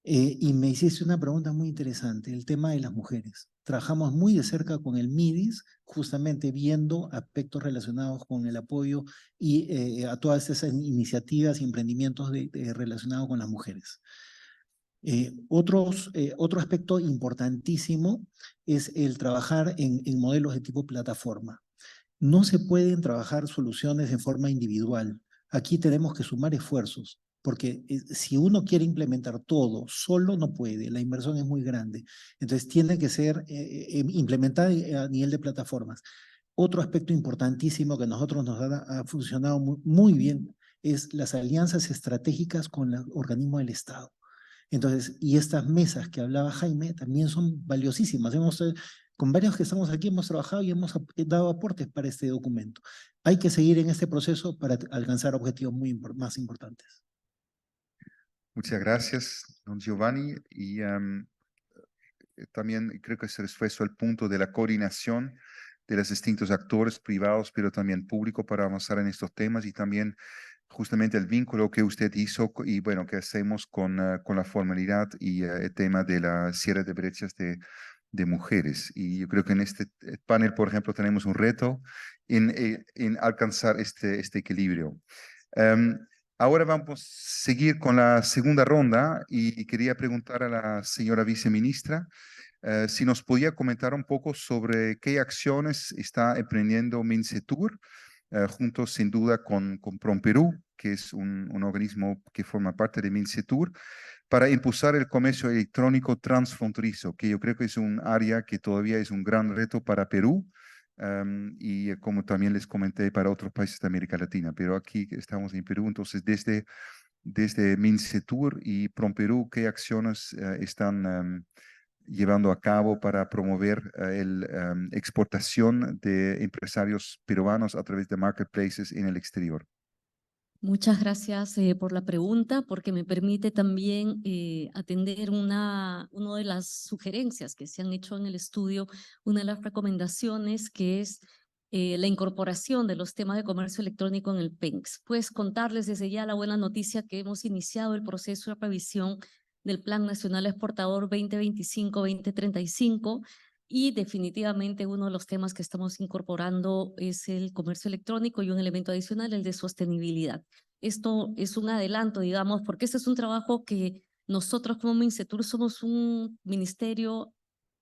Y me hiciste una pregunta muy interesante, el tema de las mujeres. Trabajamos muy de cerca con el MIDIS, justamente viendo aspectos relacionados con el apoyo y a todas esas iniciativas y emprendimientos relacionados con las mujeres. Otro aspecto importantísimo es el trabajar en modelos de tipo plataforma. No se pueden trabajar soluciones en forma individual. Aquí tenemos que sumar esfuerzos, porque si uno quiere implementar todo solo, no puede, la inversión es muy grande. Entonces tiene que ser implementada a nivel de plataformas. Otro aspecto importantísimo que a nosotros nos ha funcionado muy bien es las alianzas estratégicas con los organismos del Estado. Entonces, y estas mesas que hablaba Jaime también son valiosísimas. Con varios que estamos aquí hemos trabajado y hemos dado aportes para este documento. Hay que seguir en este proceso para alcanzar objetivos más importantes. Muchas gracias, don Giovanni. Y también creo que se refuerza el punto de la coordinación de los distintos actores privados, pero también público, para avanzar en estos temas, y también justamente el vínculo que usted hizo y bueno, que hacemos con la formalidad y el tema de la cierre de brechas de mujeres. Y yo creo que en este panel, por ejemplo, tenemos un reto en alcanzar este equilibrio. Ahora vamos a seguir con la segunda ronda y quería preguntar a la señora viceministra si nos podía comentar un poco sobre qué acciones está emprendiendo Mincetur, junto sin duda con PROMPERÚ, que es un organismo que forma parte de Mincetur, para impulsar el comercio electrónico transfronterizo, que yo creo que es un área que todavía es un gran reto para Perú, y como también les comenté, para otros países de América Latina. Pero aquí estamos en Perú, entonces desde Mincetur y PROMPERÚ, ¿qué acciones están llevando a cabo para promover la exportación de empresarios peruanos a través de marketplaces en el exterior? Muchas gracias por la pregunta, porque me permite también atender una de las sugerencias que se han hecho en el estudio, una de las recomendaciones, que es la incorporación de los temas de comercio electrónico en el PENCS. Pues contarles desde ya la buena noticia que hemos iniciado el proceso de revisión del Plan Nacional Exportador 2025-2035, y definitivamente uno de los temas que estamos incorporando es el comercio electrónico, y un elemento adicional, el de sostenibilidad. Esto es un adelanto, digamos, porque este es un trabajo que nosotros como Mincetur somos un ministerio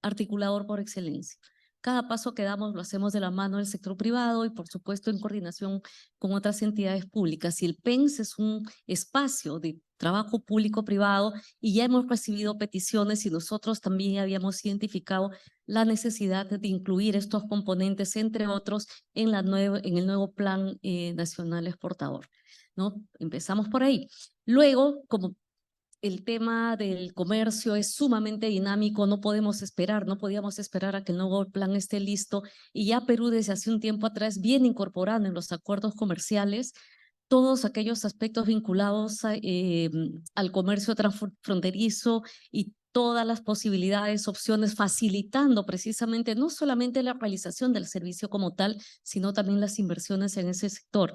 articulador por excelencia. Cada paso que damos lo hacemos de la mano del sector privado y, por supuesto, en coordinación con otras entidades públicas. Y el PENS es un espacio de trabajo público-privado y ya hemos recibido peticiones y nosotros también habíamos identificado la necesidad de incluir estos componentes, entre otros, en el nuevo Plan Nacional Exportador, ¿no? Empezamos por ahí. Luego, como el tema del comercio es sumamente dinámico, no podíamos esperar a que el nuevo plan esté listo y ya Perú desde hace un tiempo atrás viene incorporando en los acuerdos comerciales todos aquellos aspectos vinculados al comercio transfronterizo y todas las posibilidades, opciones, facilitando precisamente no solamente la realización del servicio como tal, sino también las inversiones en ese sector.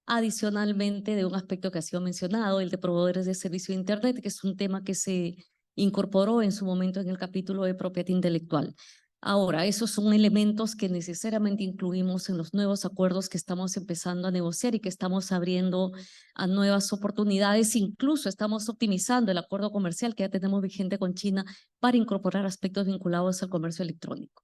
Adicionalmente, de un aspecto que ha sido mencionado, el de proveedores de servicio de Internet, que es un tema que se incorporó en su momento en el capítulo de propiedad intelectual. Ahora, esos son elementos que necesariamente incluimos en los nuevos acuerdos que estamos empezando a negociar y que estamos abriendo a nuevas oportunidades. Incluso estamos optimizando el acuerdo comercial que ya tenemos vigente con China para incorporar aspectos vinculados al comercio electrónico.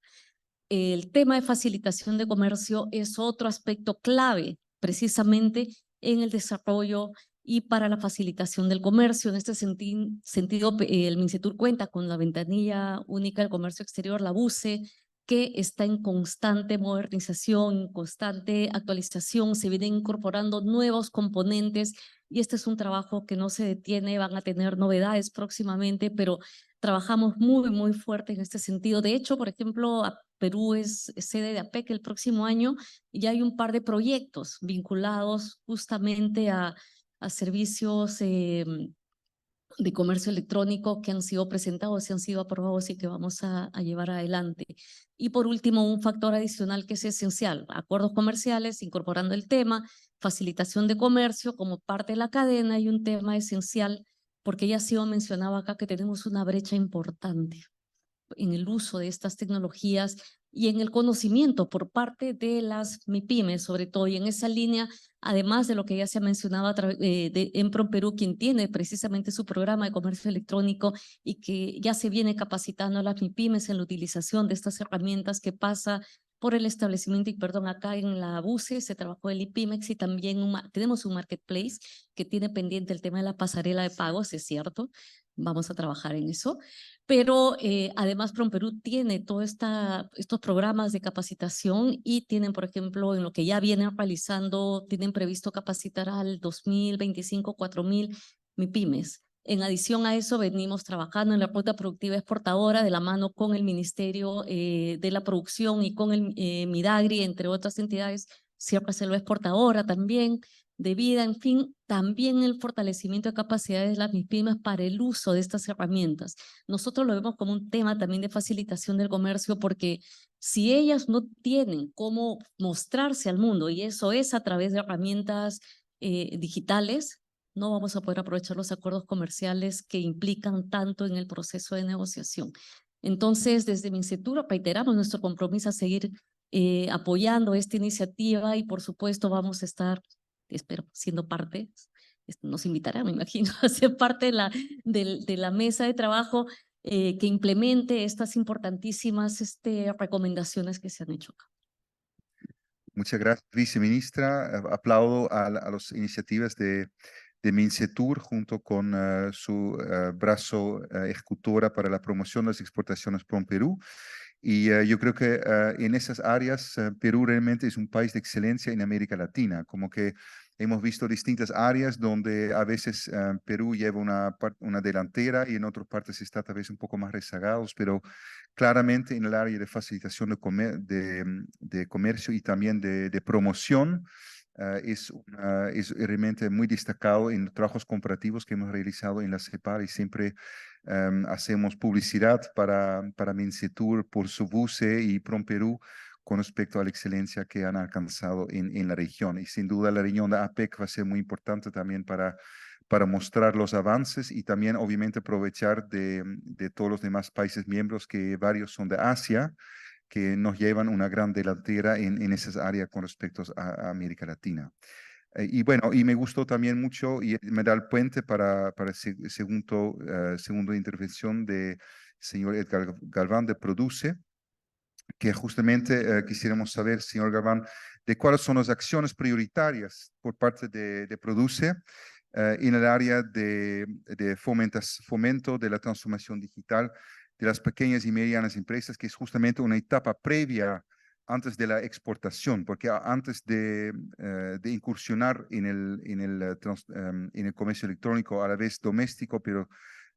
El tema de facilitación de comercio es otro aspecto clave precisamente en el desarrollo y para la facilitación del comercio. En este sentido, el MINCETUR cuenta con la ventanilla única del comercio exterior, la BUCE, que está en constante modernización, en constante actualización, se vienen incorporando nuevos componentes y este es un trabajo que no se detiene, van a tener novedades próximamente, pero trabajamos muy fuerte en este sentido. De hecho, por ejemplo, Perú es sede de APEC el próximo año y ya hay un par de proyectos vinculados justamente a servicios de comercio electrónico que han sido presentados y han sido aprobados y que vamos a llevar adelante. Y por último, un factor adicional que es esencial, acuerdos comerciales, incorporando el tema, facilitación de comercio como parte de la cadena y un tema esencial, porque ya ha sido mencionado acá que tenemos una brecha importante en el uso de estas tecnologías y en el conocimiento por parte de las MIPYMES, sobre todo, y en esa línea, además de lo que ya se ha mencionado de Emprom Perú, quien tiene precisamente su programa de comercio electrónico y que ya se viene capacitando a las MIPYMES en la utilización de estas herramientas que pasa por el establecimiento, y perdón, acá en la BUCE se trabajó el IPIMEX y también tenemos un marketplace que tiene pendiente el tema de la pasarela de pagos, es cierto, vamos a trabajar en eso. Pero además PromPerú tiene todos estos programas de capacitación y tienen, por ejemplo, en lo que ya vienen realizando, tienen previsto capacitar al 2025 4,000 MIPYMES. En adición a eso, venimos trabajando en la ruta productiva exportadora de la mano con el Ministerio de la Producción y con el Midagri, entre otras entidades, Sierra Selva Exportadora también, de vida, en fin, también el fortalecimiento de capacidades de las MIPYMES para el uso de estas herramientas. Nosotros lo vemos como un tema también de facilitación del comercio porque si ellas no tienen cómo mostrarse al mundo, y eso es a través de herramientas digitales, no vamos a poder aprovechar los acuerdos comerciales que implican tanto en el proceso de negociación. Entonces, desde MINCETUR reiteramos nuestro compromiso a seguir apoyando esta iniciativa y, por supuesto, vamos a estar, espero, siendo parte, nos invitarán, me imagino, a ser parte de la mesa de trabajo que implemente estas importantísimas recomendaciones que se han hecho acá. Muchas gracias, viceministra. Aplaudo a las iniciativas de MINCETUR junto con su brazo ejecutora para la promoción de las exportaciones PromPerú. Y yo creo que en esas áreas Perú realmente es un país de excelencia en América Latina, como que hemos visto distintas áreas donde a veces Perú lleva una delantera y en otras partes está tal vez un poco más rezagados, pero claramente en el área de facilitación de comercio y también de promoción es realmente muy destacado en trabajos comparativos que hemos realizado en la CEPAL y siempre hacemos publicidad para MINCETUR por su BUCE y PromPerú con respecto a la excelencia que han alcanzado en la región. Y sin duda la región de APEC va a ser muy importante también para mostrar los avances y también obviamente aprovechar de todos los demás países miembros, que varios son de Asia, que nos llevan una gran delantera en esas áreas con respecto a América Latina. Y bueno, y me gustó también mucho y me da el puente para el segundo intervención de señor Edgar Galván de Produce, que justamente quisiéramos saber, señor Galván, de cuáles son las acciones prioritarias por parte de Produce en el área de fomento de la transformación digital de las pequeñas y medianas empresas, que es justamente una etapa previa antes de la exportación, porque antes de incursionar en el comercio electrónico a la vez doméstico, pero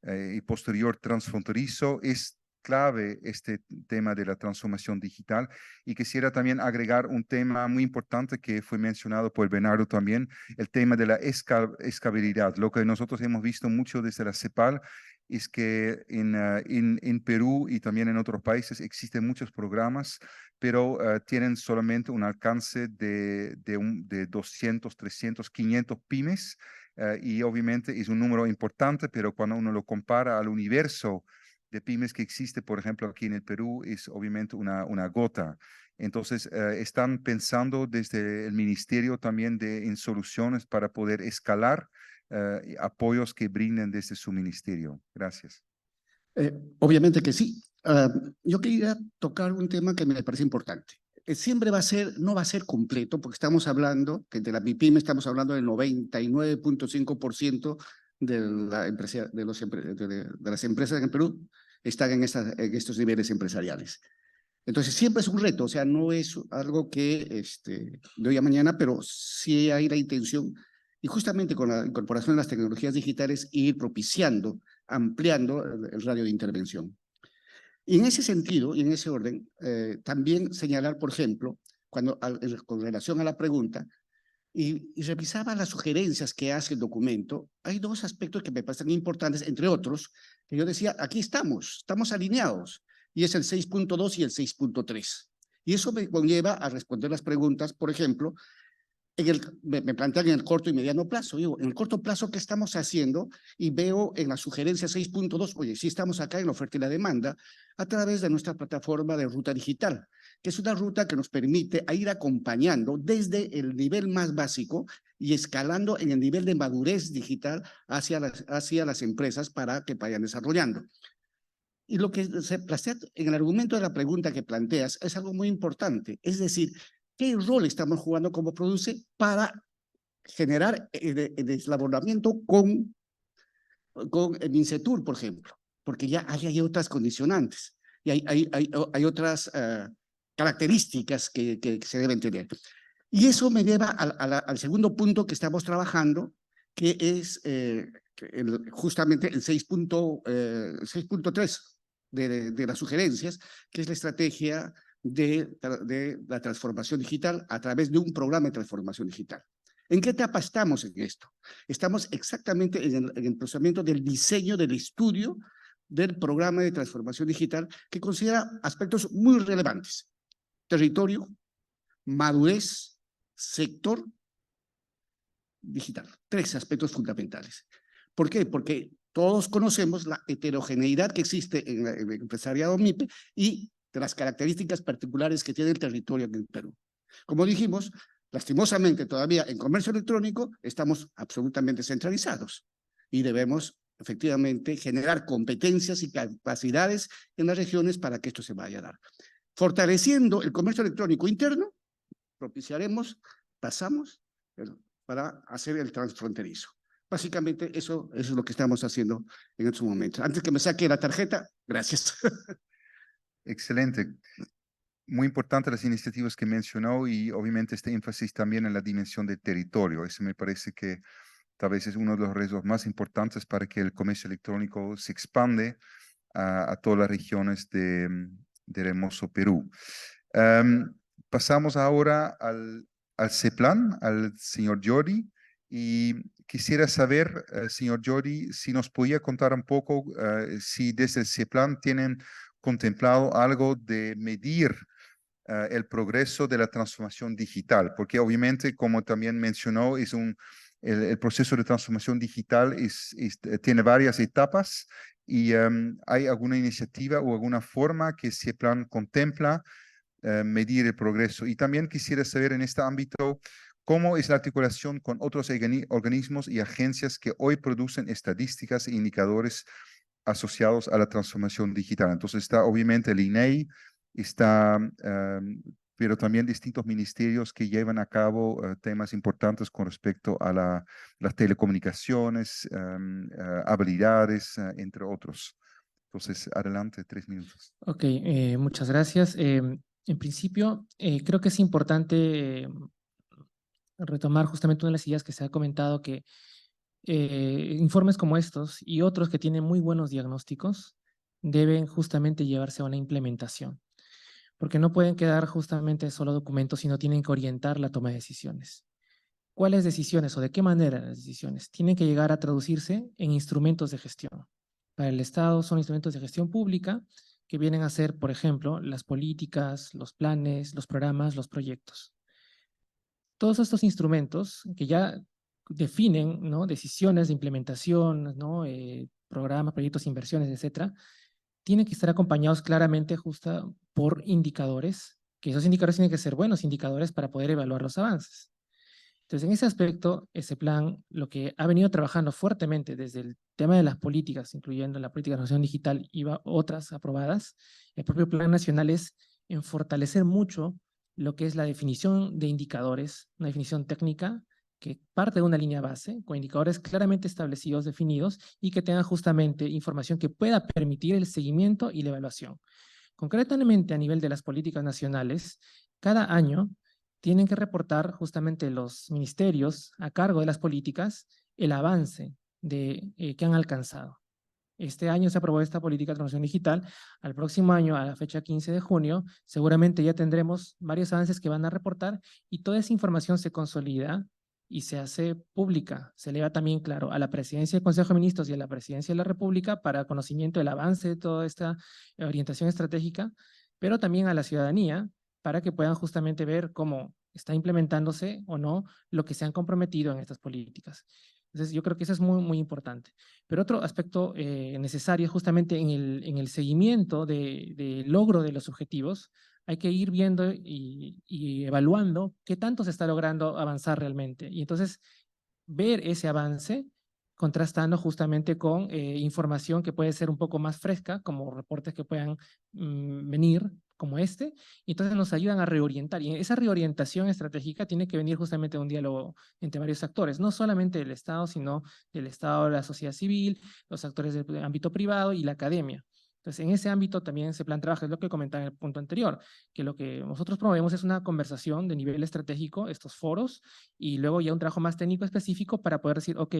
y posterior transfronterizo, es clave este tema de la transformación digital. Y quisiera también agregar un tema muy importante que fue mencionado por Bernardo también, el tema de la escalabilidad. Lo que nosotros hemos visto mucho desde la CEPAL es que en Perú y también en otros países existen muchos programas, pero tienen solamente un alcance de 200, 300, 500 pymes, y obviamente es un número importante, pero cuando uno lo compara al universo de pymes que existe, por ejemplo, aquí en el Perú, es obviamente una gota. Entonces, están pensando desde el ministerio también en soluciones para poder escalar apoyos que brinden desde su ministerio. Gracias. Obviamente que sí. Yo quería tocar un tema que me parece importante. Siempre no va a ser completo, porque estamos hablando, que de la MIPYME estamos hablando del 99.5% de las empresas en el Perú están en estos niveles empresariales. Entonces, siempre es un reto, o sea, no es algo que de hoy a mañana, pero sí hay la intención, y justamente con la incorporación de las tecnologías digitales, ir propiciando, ampliando el radio de intervención. Y en ese sentido, y en ese orden, también señalar, por ejemplo, con relación a la pregunta, y revisaba las sugerencias que hace el documento, hay dos aspectos que me parecen importantes, entre otros, que yo decía, aquí estamos alineados, y es el 6.2 y el 6.3. Y eso me conlleva a responder las preguntas, por ejemplo, me plantean en el corto y mediano plazo. Digo, en el corto plazo, ¿qué estamos haciendo? Y veo en la sugerencia 6.2, oye, sí estamos acá en la oferta y la demanda, a través de nuestra plataforma de ruta digital, que es una ruta que nos permite ir acompañando desde el nivel más básico y escalando en el nivel de madurez digital hacia las empresas para que vayan desarrollando. Y lo que se plantea en el argumento de la pregunta que planteas es algo muy importante, es decir, ¿qué rol estamos jugando como produce para generar el eslabonamiento con el Mincetur, por ejemplo? Porque ya hay otras condicionantes y hay otras características que se deben tener. Y eso me lleva al segundo punto que estamos trabajando, que es justamente el 6.3 de las sugerencias, que es la estrategia de la transformación digital a través de un programa de transformación digital. ¿En qué etapa estamos en esto? Estamos exactamente en el procedimiento del diseño, del estudio del programa de transformación digital, que considera aspectos muy relevantes: territorio, madurez, sector, digital. 3 aspectos fundamentales. ¿Por qué? Porque todos conocemos la heterogeneidad que existe en el empresariado MIPE y de las características particulares que tiene el territorio en el Perú. Como dijimos, lastimosamente todavía en comercio electrónico estamos absolutamente centralizados y debemos efectivamente generar competencias y capacidades en las regiones para que esto se vaya a dar. Fortaleciendo el comercio electrónico interno, pasamos para hacer el transfronterizo. Básicamente eso es lo que estamos haciendo en estos momentos. Antes que me saque la tarjeta, gracias. Excelente. Muy importante las iniciativas que mencionó y obviamente este énfasis también en la dimensión del territorio. Eso me parece que tal vez es uno de los retos más importantes para que el comercio electrónico se expande a todas las regiones del hermoso Perú. Pasamos ahora al CEPLAN, al señor Jordi, y quisiera saber, señor Jordi, si nos podía contar un poco si desde el CEPLAN tienen contemplado algo de medir el progreso de la transformación digital, porque obviamente, como también mencionó, el proceso de transformación digital tiene varias etapas y ¿hay alguna iniciativa o alguna forma que CEPLAN contempla medir el progreso? Y también quisiera saber en este ámbito cómo es la articulación con otros organismos y agencias que hoy producen estadísticas e indicadores asociados a la transformación digital. Entonces está obviamente el INEI, está pero también distintos ministerios que llevan a cabo temas importantes con respecto a las telecomunicaciones, habilidades, entre otros. Entonces, adelante, 3 minutos. Ok, muchas gracias. En principio, creo que es importante retomar justamente una de las ideas que se ha comentado, que informes como estos y otros que tienen muy buenos diagnósticos deben justamente llevarse a una implementación, porque no pueden quedar justamente solo documentos, sino tienen que orientar la toma de decisiones. ¿Cuáles decisiones o de qué manera las decisiones? Tienen que llegar a traducirse en instrumentos de gestión. Para el Estado son instrumentos de gestión pública que vienen a ser, por ejemplo, las políticas, los planes, los programas, los proyectos. Todos estos instrumentos que ya definen, ¿no?, decisiones de implementación, ¿no?, programas, proyectos, inversiones, etcétera, tienen que estar acompañados claramente justo por indicadores, que esos indicadores tienen que ser buenos indicadores para poder evaluar los avances. Entonces, en ese aspecto, ese plan, lo que ha venido trabajando fuertemente desde el tema de las políticas, incluyendo la política de transformación digital y otras aprobadas, el propio plan nacional, es en fortalecer mucho lo que es la definición de indicadores, una definición técnica que parte de una línea base, con indicadores claramente establecidos, definidos, y que tengan justamente información que pueda permitir el seguimiento y la evaluación. Concretamente, a nivel de las políticas nacionales, cada año tienen que reportar justamente los ministerios a cargo de las políticas el avance que han alcanzado. Este año se aprobó esta política de transformación digital. Al próximo año, a la fecha 15 de junio, seguramente ya tendremos varios avances que van a reportar y toda esa información se consolida y se hace pública. Se eleva también, claro, a la Presidencia del Consejo de Ministros y a la Presidencia de la República para conocimiento del avance de toda esta orientación estratégica, pero también a la ciudadanía para que puedan justamente ver cómo está implementándose o no lo que se han comprometido en estas políticas. Entonces, yo creo que eso es muy, muy importante. Pero otro aspecto necesario justamente en el seguimiento de logro de los objetivos, hay que ir viendo y evaluando qué tanto se está logrando avanzar realmente. Y entonces, ver ese avance contrastando justamente con información que puede ser un poco más fresca, como reportes que puedan venir como este, y entonces nos ayudan a reorientar. Y esa reorientación estratégica tiene que venir justamente de un diálogo entre varios actores, no solamente del Estado, sino del Estado, la sociedad civil, los actores del ámbito privado y la academia. Entonces, en ese ámbito también se plan trabaja, es lo que comentaba en el punto anterior, que lo que nosotros promovemos es una conversación de nivel estratégico, estos foros, y luego ya un trabajo más técnico específico para poder decir, ok,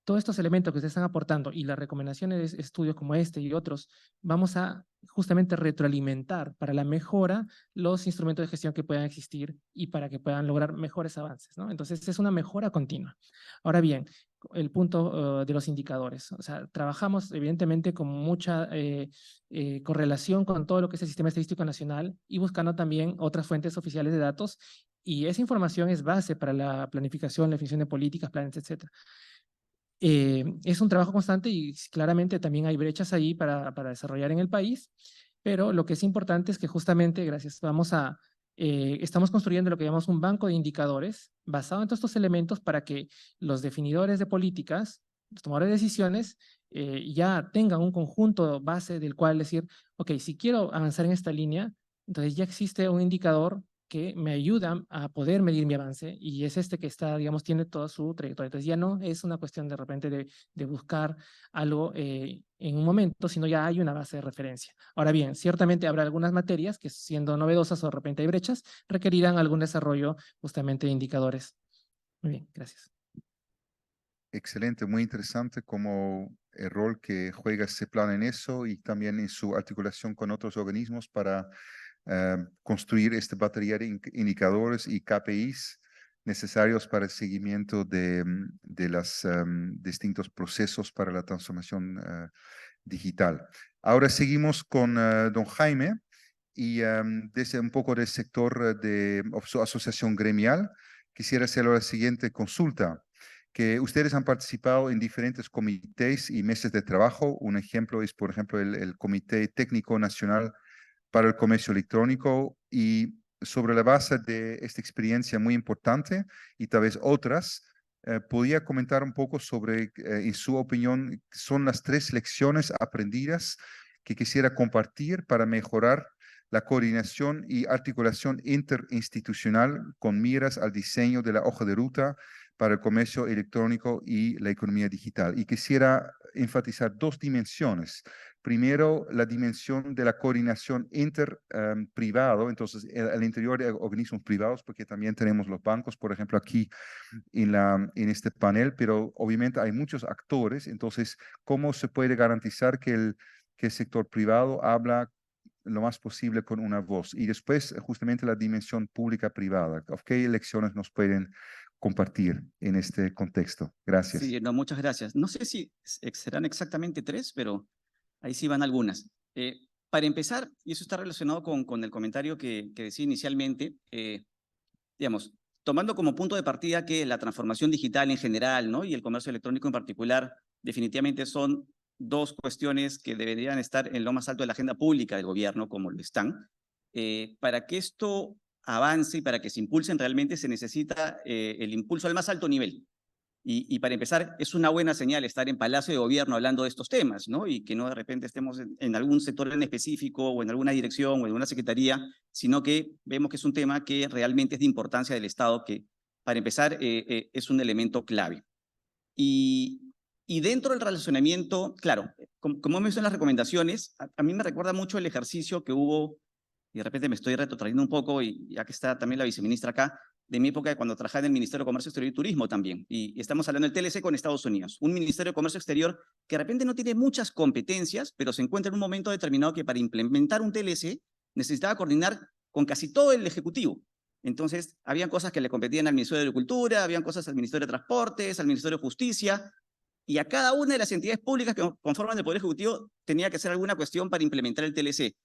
todos estos elementos que ustedes están aportando y las recomendaciones de estudios como este y otros, vamos a justamente retroalimentar para la mejora los instrumentos de gestión que puedan existir y para que puedan lograr mejores avances, ¿no? Entonces, es una mejora continua. Ahora bien, el punto de los indicadores. O sea, trabajamos evidentemente con mucha correlación con todo lo que es el Sistema Estadístico Nacional y buscando también otras fuentes oficiales de datos, y esa información es base para la planificación, la definición de políticas, planes, etc. Es un trabajo constante y claramente también hay brechas ahí para desarrollar en el país, pero lo que es importante es que justamente, gracias, estamos construyendo lo que llamamos un banco de indicadores basado en todos estos elementos para que los definidores de políticas, los tomadores de decisiones, ya tengan un conjunto base del cual decir, ok, si quiero avanzar en esta línea, entonces ya existe un indicador que me ayuda a poder medir mi avance y es este que está, digamos, tiene toda su trayectoria. Entonces ya no es una cuestión de repente de buscar algo en un momento, sino ya hay una base de referencia. Ahora bien, ciertamente habrá algunas materias que, siendo novedosas o de repente hay brechas, requerirán algún desarrollo justamente de indicadores. Muy bien, gracias. Excelente, muy interesante como el rol que juega ese plan en eso y también en su articulación con otros organismos para construir esta batería de indicadores y KPIs necesarios para el seguimiento de los distintos procesos para la transformación digital. Ahora seguimos con don Jaime y desde un poco del sector de su asociación gremial, quisiera hacer la siguiente consulta. Que ustedes han participado en diferentes comités y mesas de trabajo. Un ejemplo es, por ejemplo, el Comité Técnico Nacional para el Comercio Electrónico, y sobre la base de esta experiencia muy importante y tal vez otras, ¿podría comentar un poco sobre, en su opinión, son las 3 lecciones aprendidas que quisiera compartir para mejorar la coordinación y articulación interinstitucional con miras al diseño de la hoja de ruta para el comercio electrónico y la economía digital. Y quisiera enfatizar dos dimensiones. Primero, la dimensión de la coordinación interprivado, entonces al interior de organismos privados, porque también tenemos los bancos, por ejemplo, aquí en este panel, pero obviamente hay muchos actores, entonces, ¿cómo se puede garantizar que el sector privado habla lo más posible con una voz? Y después, justamente la dimensión pública-privada. ¿Qué lecciones nos pueden compartir en este contexto? Gracias. Sí, no, muchas gracias. No sé si serán exactamente 3, pero ahí sí van algunas. Para empezar, y eso está relacionado con el comentario que decía inicialmente, digamos, tomando como punto de partida que la transformación digital en general, ¿no? Y el comercio electrónico en particular, definitivamente son dos cuestiones que deberían estar en lo más alto de la agenda pública del gobierno, como lo están. Para que esto avance y para que se impulsen realmente se necesita el impulso al más alto nivel. Y para empezar, es una buena señal estar en Palacio de Gobierno hablando de estos temas, ¿no? Y que no de repente estemos en algún sector en específico o en alguna dirección o en una secretaría, sino que vemos que es un tema que realmente es de importancia del Estado, que para empezar es un elemento clave. Y dentro del relacionamiento, claro, como hemos visto en las recomendaciones, a mí me recuerda mucho el ejercicio que hubo, y de repente me estoy retrotrayendo un poco, y ya que está también la viceministra acá, de mi época de cuando trabajaba en el Ministerio de Comercio Exterior y Turismo también. Y estamos hablando del TLC con Estados Unidos, un Ministerio de Comercio Exterior que de repente no tiene muchas competencias, pero se encuentra en un momento determinado que para implementar un TLC necesitaba coordinar con casi todo el Ejecutivo. Entonces, habían cosas que le competían al Ministerio de Agricultura, habían cosas al Ministerio de Transportes, al Ministerio de Justicia, y a cada una de las entidades públicas que conforman el Poder Ejecutivo tenía que hacer alguna cuestión para implementar el TLC.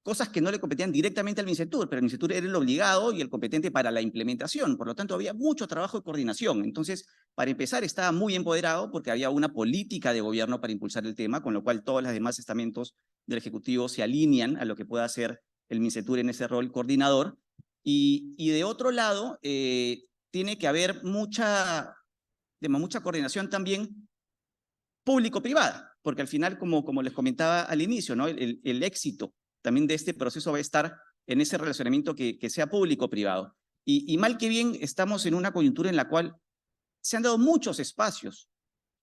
Cosas que no le competían directamente al MINCETUR, pero el MINCETUR era el obligado y el competente para la implementación. Por lo tanto, había mucho trabajo de coordinación. Entonces, para empezar, estaba muy empoderado porque había una política de gobierno para impulsar el tema, con lo cual todos los demás estamentos del Ejecutivo se alinean a lo que pueda hacer el MINCETUR en ese rol coordinador. Y de otro lado, tiene que haber mucha coordinación también público-privada, porque al final, como les comentaba al inicio, ¿no? el éxito también de este proceso va a estar en ese relacionamiento que sea público-privado. Y mal que bien, estamos en una coyuntura en la cual se han dado muchos espacios,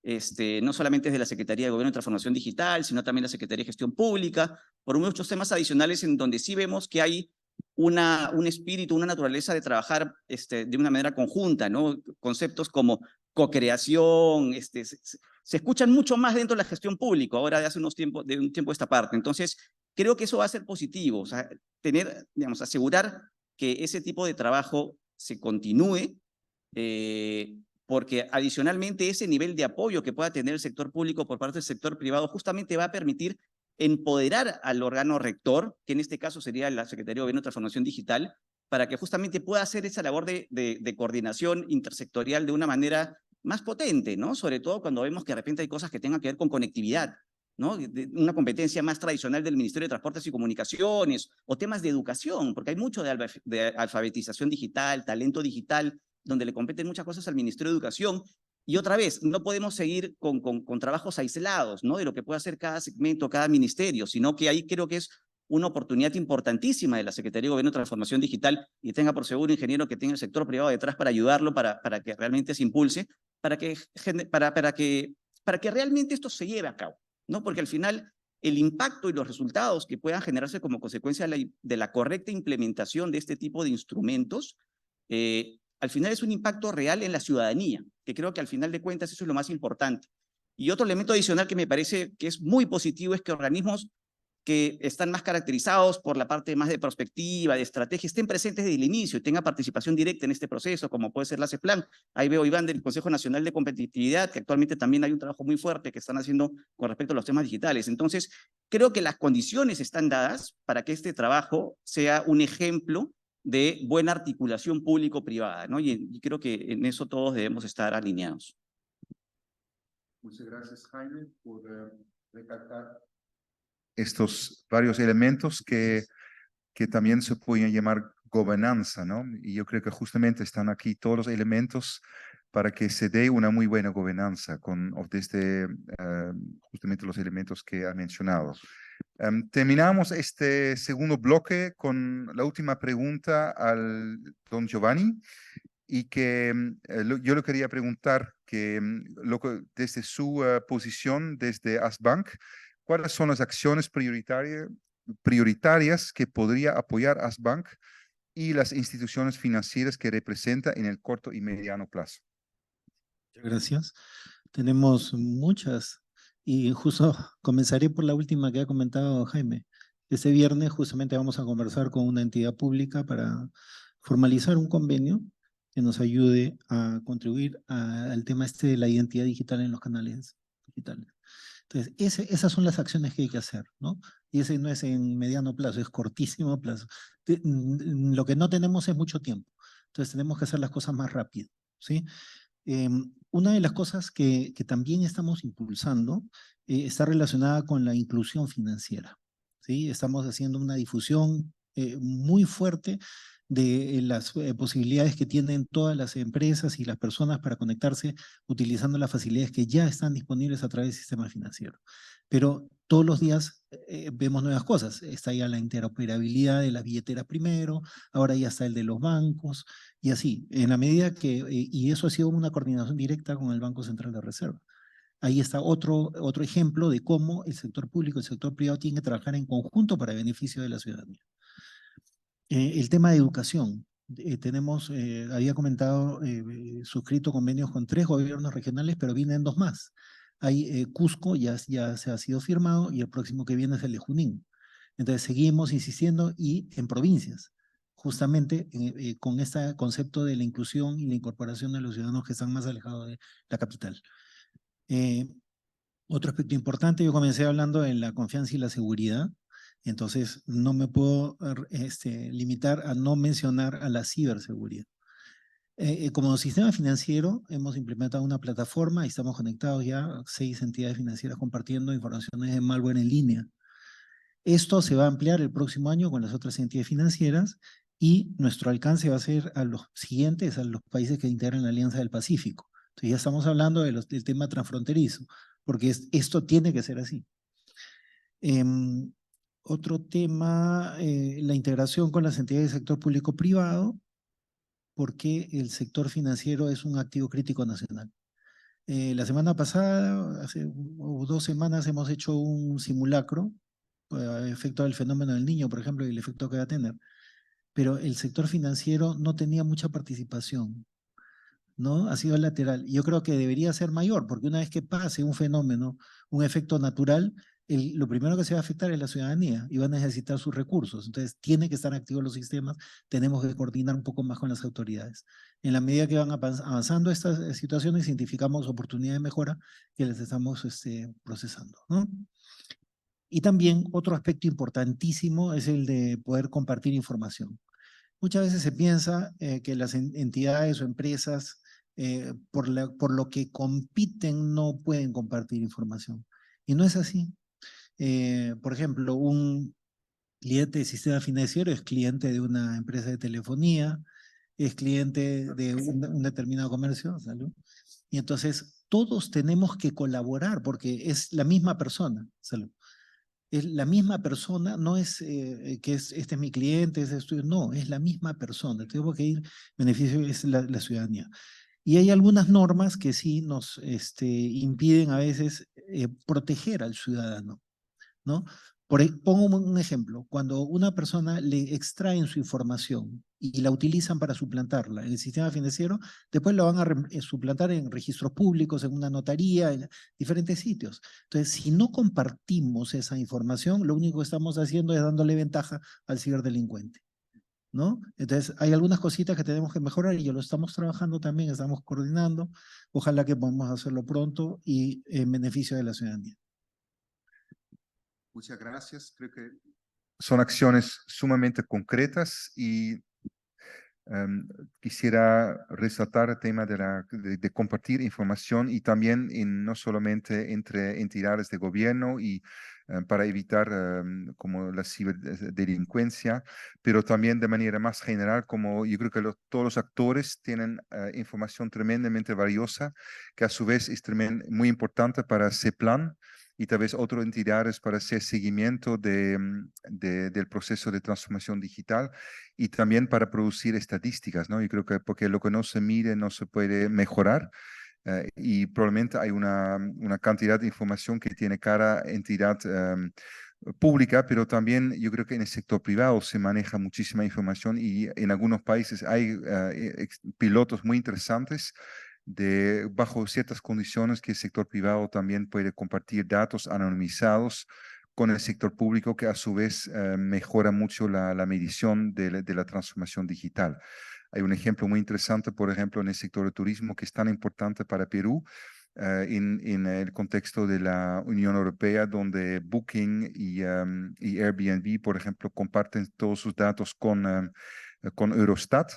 no solamente desde la Secretaría de Gobierno y Transformación Digital, sino también la Secretaría de Gestión Pública, por muchos temas adicionales en donde sí vemos que hay un espíritu, una naturaleza de trabajar de una manera conjunta, ¿no? Conceptos como co-creación, se escuchan mucho más dentro de la gestión pública, ahora de un tiempo a esta parte. Entonces, creo que eso va a ser positivo, o sea, asegurar que ese tipo de trabajo se continúe, porque adicionalmente ese nivel de apoyo que pueda tener el sector público por parte del sector privado justamente va a permitir empoderar al órgano rector, que en este caso sería la Secretaría de Gobierno y Transformación Digital, para que justamente pueda hacer esa labor de coordinación intersectorial de una manera más potente, ¿no? Sobre todo cuando vemos que de repente hay cosas que tengan que ver con conectividad, ¿no? Una competencia más tradicional del Ministerio de Transportes y Comunicaciones, o temas de educación, porque hay mucho de alfabetización digital, talento digital, donde le competen muchas cosas al Ministerio de Educación. Y otra vez, no podemos seguir con trabajos aislados, ¿no? De lo que puede hacer cada segmento, cada ministerio, sino que ahí creo que es una oportunidad importantísima de la Secretaría de Gobierno y Transformación Digital, y tenga por seguro ingeniero que tenga el sector privado detrás para ayudarlo, para que realmente se impulse, para que realmente esto se lleve a cabo, ¿no? Porque al final el impacto y los resultados que puedan generarse como consecuencia de la correcta implementación de este tipo de instrumentos, al final es un impacto real en la ciudadanía, que creo que al final de cuentas eso es lo más importante. Y otro elemento adicional que me parece que es muy positivo es que organismos que están más caracterizados por la parte más de prospectiva, de estrategia, estén presentes desde el inicio y tengan participación directa en este proceso, como puede ser la CEPLAN. Ahí veo Iván del Consejo Nacional de Competitividad, que actualmente también hay un trabajo muy fuerte que están haciendo con respecto a los temas digitales. Entonces, creo que las condiciones están dadas para que este trabajo sea un ejemplo de buena articulación público-privada, ¿no? Y creo que en eso todos debemos estar alineados. Muchas gracias, Jaime, por recalcar estos varios elementos que también se pueden llamar gobernanza, ¿no? Y yo creo que justamente están aquí todos los elementos para que se dé una muy buena gobernanza desde justamente los elementos que ha mencionado. Terminamos este segundo bloque con la última pregunta al don Giovanni y que yo le quería preguntar que desde su posición desde ASBank, ¿cuáles son las acciones prioritarias que podría apoyar ASBank y las instituciones financieras que representa en el corto y mediano plazo? Muchas gracias. Tenemos muchas y justo comenzaré por la última que ha comentado Jaime. Este viernes justamente vamos a conversar con una entidad pública para formalizar un convenio que nos ayude a contribuir al tema este de la identidad digital en los canales digitales. Entonces, esas son las acciones que hay que hacer, ¿no? Y ese no es en mediano plazo, es cortísimo plazo. Lo que no tenemos es mucho tiempo. Entonces, tenemos que hacer las cosas más rápido, ¿sí? Una de las cosas que también estamos impulsando está relacionada con la inclusión financiera, ¿sí? Estamos haciendo una difusión muy fuerte de las posibilidades que tienen todas las empresas y las personas para conectarse utilizando las facilidades que ya están disponibles a través del sistema financiero. Pero todos los días vemos nuevas cosas. Está ya la interoperabilidad de las billeteras primero, ahora ya está el de los bancos, y así, en la medida que, y eso ha sido una coordinación directa con el Banco Central de Reserva. Ahí está otro ejemplo de cómo el sector público y el sector privado tienen que trabajar en conjunto para beneficio de la ciudadanía. El tema de educación. Había comentado, suscrito convenios con 3 gobiernos regionales, pero vienen 2 más. Hay Cusco, ya se ha sido firmado, y el próximo que viene es el de Junín. Entonces seguimos insistiendo y en provincias, justamente con este concepto de la inclusión y la incorporación de los ciudadanos que están más alejados de la capital. Otro aspecto importante, yo comencé hablando de la confianza y la seguridad, entonces no me puedo limitar a no mencionar a la ciberseguridad. Como sistema financiero hemos implementado una plataforma y estamos conectados ya a 6 entidades financieras compartiendo informaciones de malware en línea. Esto se va a ampliar el próximo año con las otras entidades financieras y nuestro alcance va a ser a los siguientes, a los países que integran la Alianza del Pacífico. Entonces ya estamos hablando del tema transfronterizo, porque esto tiene que ser así. Otro tema, la integración con las entidades del sector público-privado, porque el sector financiero es un activo crítico nacional. La semana pasada, hace 2 semanas, hemos hecho un simulacro a efecto del fenómeno del Niño, por ejemplo, y el efecto que va a tener. Pero el sector financiero no tenía mucha participación, ¿no? Ha sido lateral. Yo creo que debería ser mayor, porque una vez que pase un fenómeno, un efecto natural, lo primero que se va a afectar es la ciudadanía y va a necesitar sus recursos. Entonces, tiene que estar activos los sistemas, tenemos que coordinar un poco más con las autoridades. En la medida que van avanzando estas situaciones, identificamos oportunidades de mejora que les estamos procesando, ¿no? Y también otro aspecto importantísimo es el de poder compartir información. Muchas veces se piensa que las entidades o empresas por lo que compiten no pueden compartir información. Y no es así. Por ejemplo, un cliente de sistema financiero es cliente de una empresa de telefonía, es cliente de un determinado comercio, ¿salud? Y entonces todos tenemos que colaborar porque es la misma persona, ¿salud? Es la misma persona, no es que este es mi cliente, es esto, no, es la misma persona. Tengo que ir, beneficio es la ciudadanía. Y hay algunas normas que sí nos impiden a veces proteger al ciudadano, ¿no? Pongo un ejemplo, cuando una persona le extraen su información y la utilizan para suplantarla en el sistema financiero, después la van a suplantar en registros públicos, en una notaría, en diferentes sitios. Entonces, si no compartimos esa información, lo único que estamos haciendo es dándole ventaja al ciberdelincuente, ¿no? Entonces, hay algunas cositas que tenemos que mejorar y lo estamos trabajando también, estamos coordinando. Ojalá que podamos hacerlo pronto y en beneficio de la ciudadanía. Muchas gracias. Creo que son acciones sumamente concretas y quisiera resaltar el tema de compartir información y también no solamente entre entidades de gobierno y para evitar como la ciberdelincuencia, pero también de manera más general, como yo creo que todos los actores tienen información tremendamente valiosa, que a su vez es muy importante para ese plan. y tal vez otras entidades para hacer seguimiento del proceso de transformación digital y también para producir estadísticas, ¿no? Yo creo que porque lo que no se mide no se puede mejorar. Y probablemente hay una cantidad de información que tiene cada entidad pública, pero también yo creo que en el sector privado se maneja muchísima información y en algunos países hay pilotos muy interesantes bajo ciertas condiciones que el sector privado también puede compartir datos anonimizados con el sector público que a su vez mejora mucho la medición de la transformación digital. Hay un ejemplo muy interesante, por ejemplo, en el sector de turismo que es tan importante para Perú, en el contexto de la Unión Europea, donde Booking y Airbnb, por ejemplo, comparten todos sus datos con Eurostat.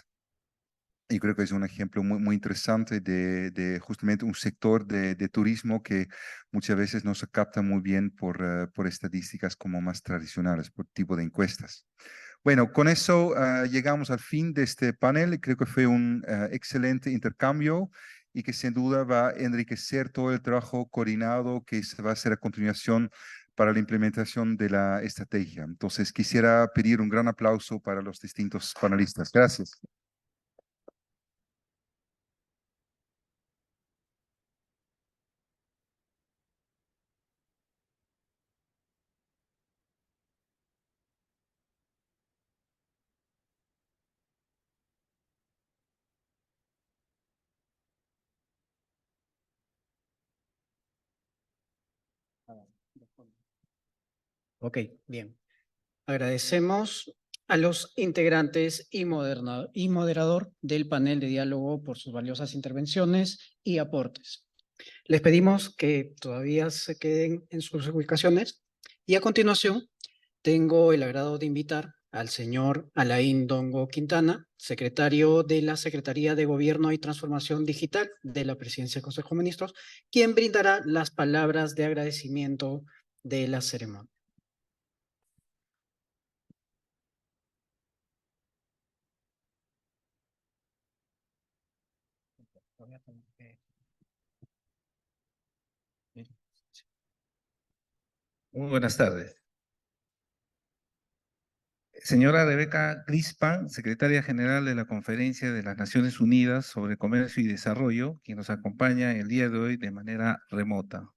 Y creo que es un ejemplo muy interesante de justamente un sector de turismo que muchas veces no se capta muy bien por estadísticas como más tradicionales, por tipo de encuestas. Bueno, con eso llegamos al fin de este panel. Creo que fue un excelente intercambio y que sin duda va a enriquecer todo el trabajo coordinado que se va a hacer a continuación para la implementación de la estrategia. Entonces, quisiera pedir un gran aplauso para los distintos panelistas. Gracias. Ok, bien. Agradecemos a los integrantes y moderador del panel de diálogo por sus valiosas intervenciones y aportes. Les pedimos que todavía se queden en sus ubicaciones y a continuación tengo el agrado de invitar al señor Alain Dongo Quintana, secretario de la Secretaría de Gobierno y Transformación Digital de la Presidencia del Consejo de Ministros, quien brindará las palabras de agradecimiento de la ceremonia. Muy buenas tardes. Señora Rebeca Greenspan, secretaria general de la Conferencia de las Naciones Unidas sobre Comercio y Desarrollo, quien nos acompaña el día de hoy de manera remota.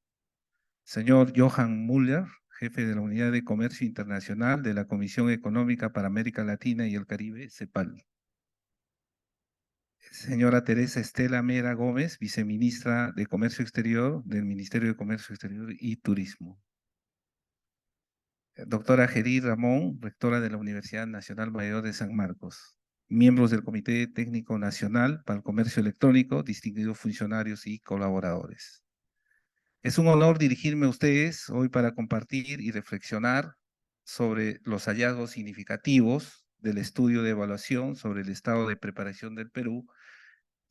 Señor Johan Muller, jefe de la Unidad de Comercio Internacional de la Comisión Económica para América Latina y el Caribe, CEPAL. Señora Teresa Estela Mera Gómez, viceministra de Comercio Exterior del Ministerio de Comercio Exterior y Turismo. Doctora Geri Ramón, rectora de la Universidad Nacional Mayor de San Marcos. Miembros del Comité Técnico Nacional para el Comercio Electrónico, distinguidos funcionarios y colaboradores. Es un honor dirigirme a ustedes hoy para compartir y reflexionar sobre los hallazgos significativos del estudio de evaluación sobre el estado de preparación del Perú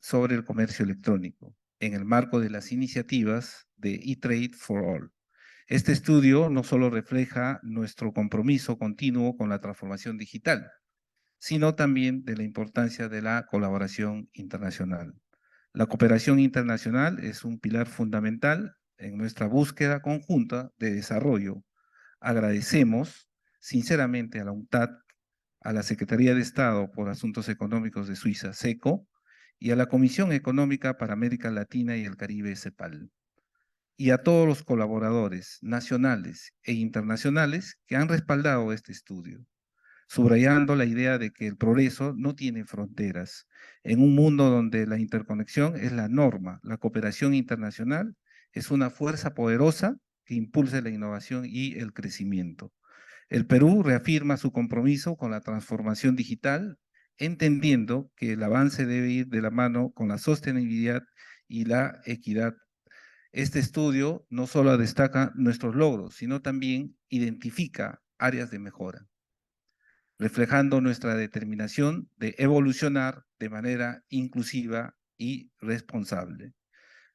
sobre el comercio electrónico, en el marco de las iniciativas de E-Trade for All. Este estudio no solo refleja nuestro compromiso continuo con la transformación digital, sino también de la importancia de la colaboración internacional. La cooperación internacional es un pilar fundamental en nuestra búsqueda conjunta de desarrollo. Agradecemos sinceramente a la UNCTAD, a la Secretaría de Estado por Asuntos Económicos de Suiza, SECO, y a la Comisión Económica para América Latina y el Caribe, CEPAL, y a todos los colaboradores nacionales e internacionales que han respaldado este estudio, subrayando la idea de que el progreso no tiene fronteras. En un mundo donde la interconexión es la norma, la cooperación internacional es una fuerza poderosa que impulsa la innovación y el crecimiento. El Perú reafirma su compromiso con la transformación digital, entendiendo que el avance debe ir de la mano con la sostenibilidad y la equidad. Este estudio no solo destaca nuestros logros, sino también identifica áreas de mejora, reflejando nuestra determinación de evolucionar de manera inclusiva y responsable.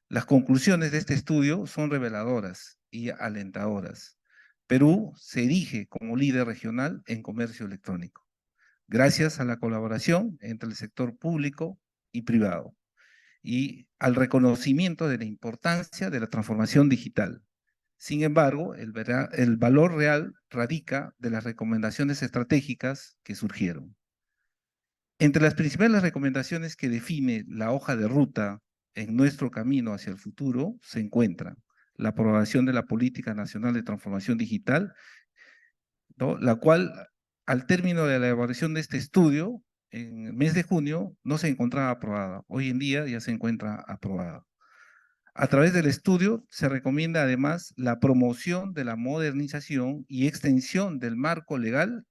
Las conclusiones de este estudio son reveladoras y alentadoras. Perú se erige como líder regional en comercio electrónico, gracias a la colaboración entre el sector público y privado y al reconocimiento de la importancia de la transformación digital. Sin embargo, el valor real radica de las recomendaciones estratégicas que surgieron. Entre las principales recomendaciones que define la hoja de ruta en nuestro camino hacia el futuro se encuentran la aprobación de la Política Nacional de Transformación Digital, ¿no? La cual, al término de la elaboración de este estudio, en el mes de junio, no se encontraba aprobada. Hoy en día ya se encuentra aprobada. A través del estudio se recomienda además la promoción de la modernización y extensión del marco legal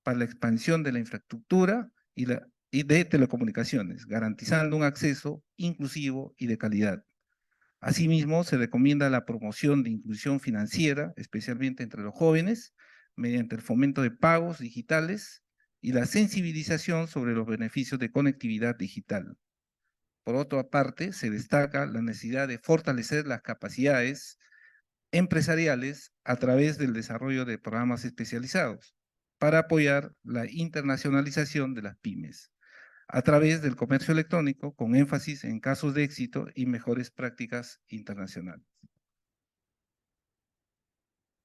para la expansión de la infraestructura y de telecomunicaciones, garantizando un acceso inclusivo y de calidad. Asimismo, se recomienda la promoción de inclusión financiera, especialmente entre los jóvenes, mediante el fomento de pagos digitales y la sensibilización sobre los beneficios de conectividad digital. Por otra parte, se destaca la necesidad de fortalecer las capacidades empresariales a través del desarrollo de programas especializados para apoyar la internacionalización de las pymes, a través del comercio electrónico, con énfasis en casos de éxito y mejores prácticas internacionales.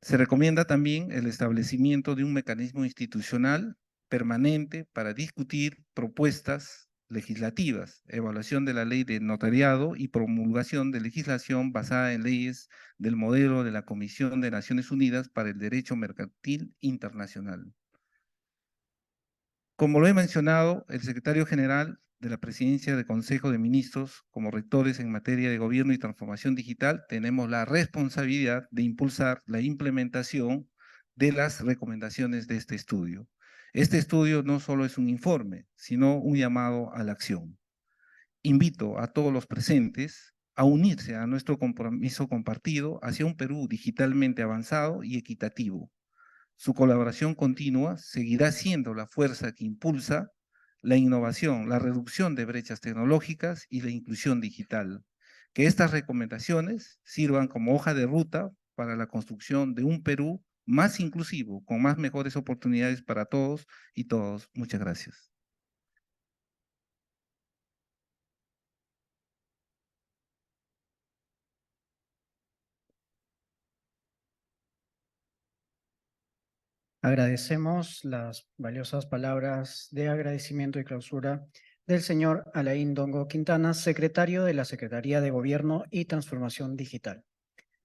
Se recomienda también el establecimiento de un mecanismo institucional permanente para discutir propuestas legislativas, evaluación de la ley de notariado y promulgación de legislación basada en leyes del modelo de la Comisión de Naciones Unidas para el Derecho Mercantil Internacional. Como lo he mencionado, el secretario general de la Presidencia del Consejo de Ministros, como rectores en materia de gobierno y transformación digital, tenemos la responsabilidad de impulsar la implementación de las recomendaciones de este estudio. Este estudio no solo es un informe, sino un llamado a la acción. Invito a todos los presentes a unirse a nuestro compromiso compartido hacia un Perú digitalmente avanzado y equitativo. Su colaboración continua seguirá siendo la fuerza que impulsa la innovación, la reducción de brechas tecnológicas y la inclusión digital. Que estas recomendaciones sirvan como hoja de ruta para la construcción de un Perú más inclusivo, con más mejores oportunidades para todos y todos. Muchas gracias. Agradecemos las valiosas palabras de agradecimiento y clausura del señor Alain Dongo Quintana, secretario de la Secretaría de Gobierno y Transformación Digital.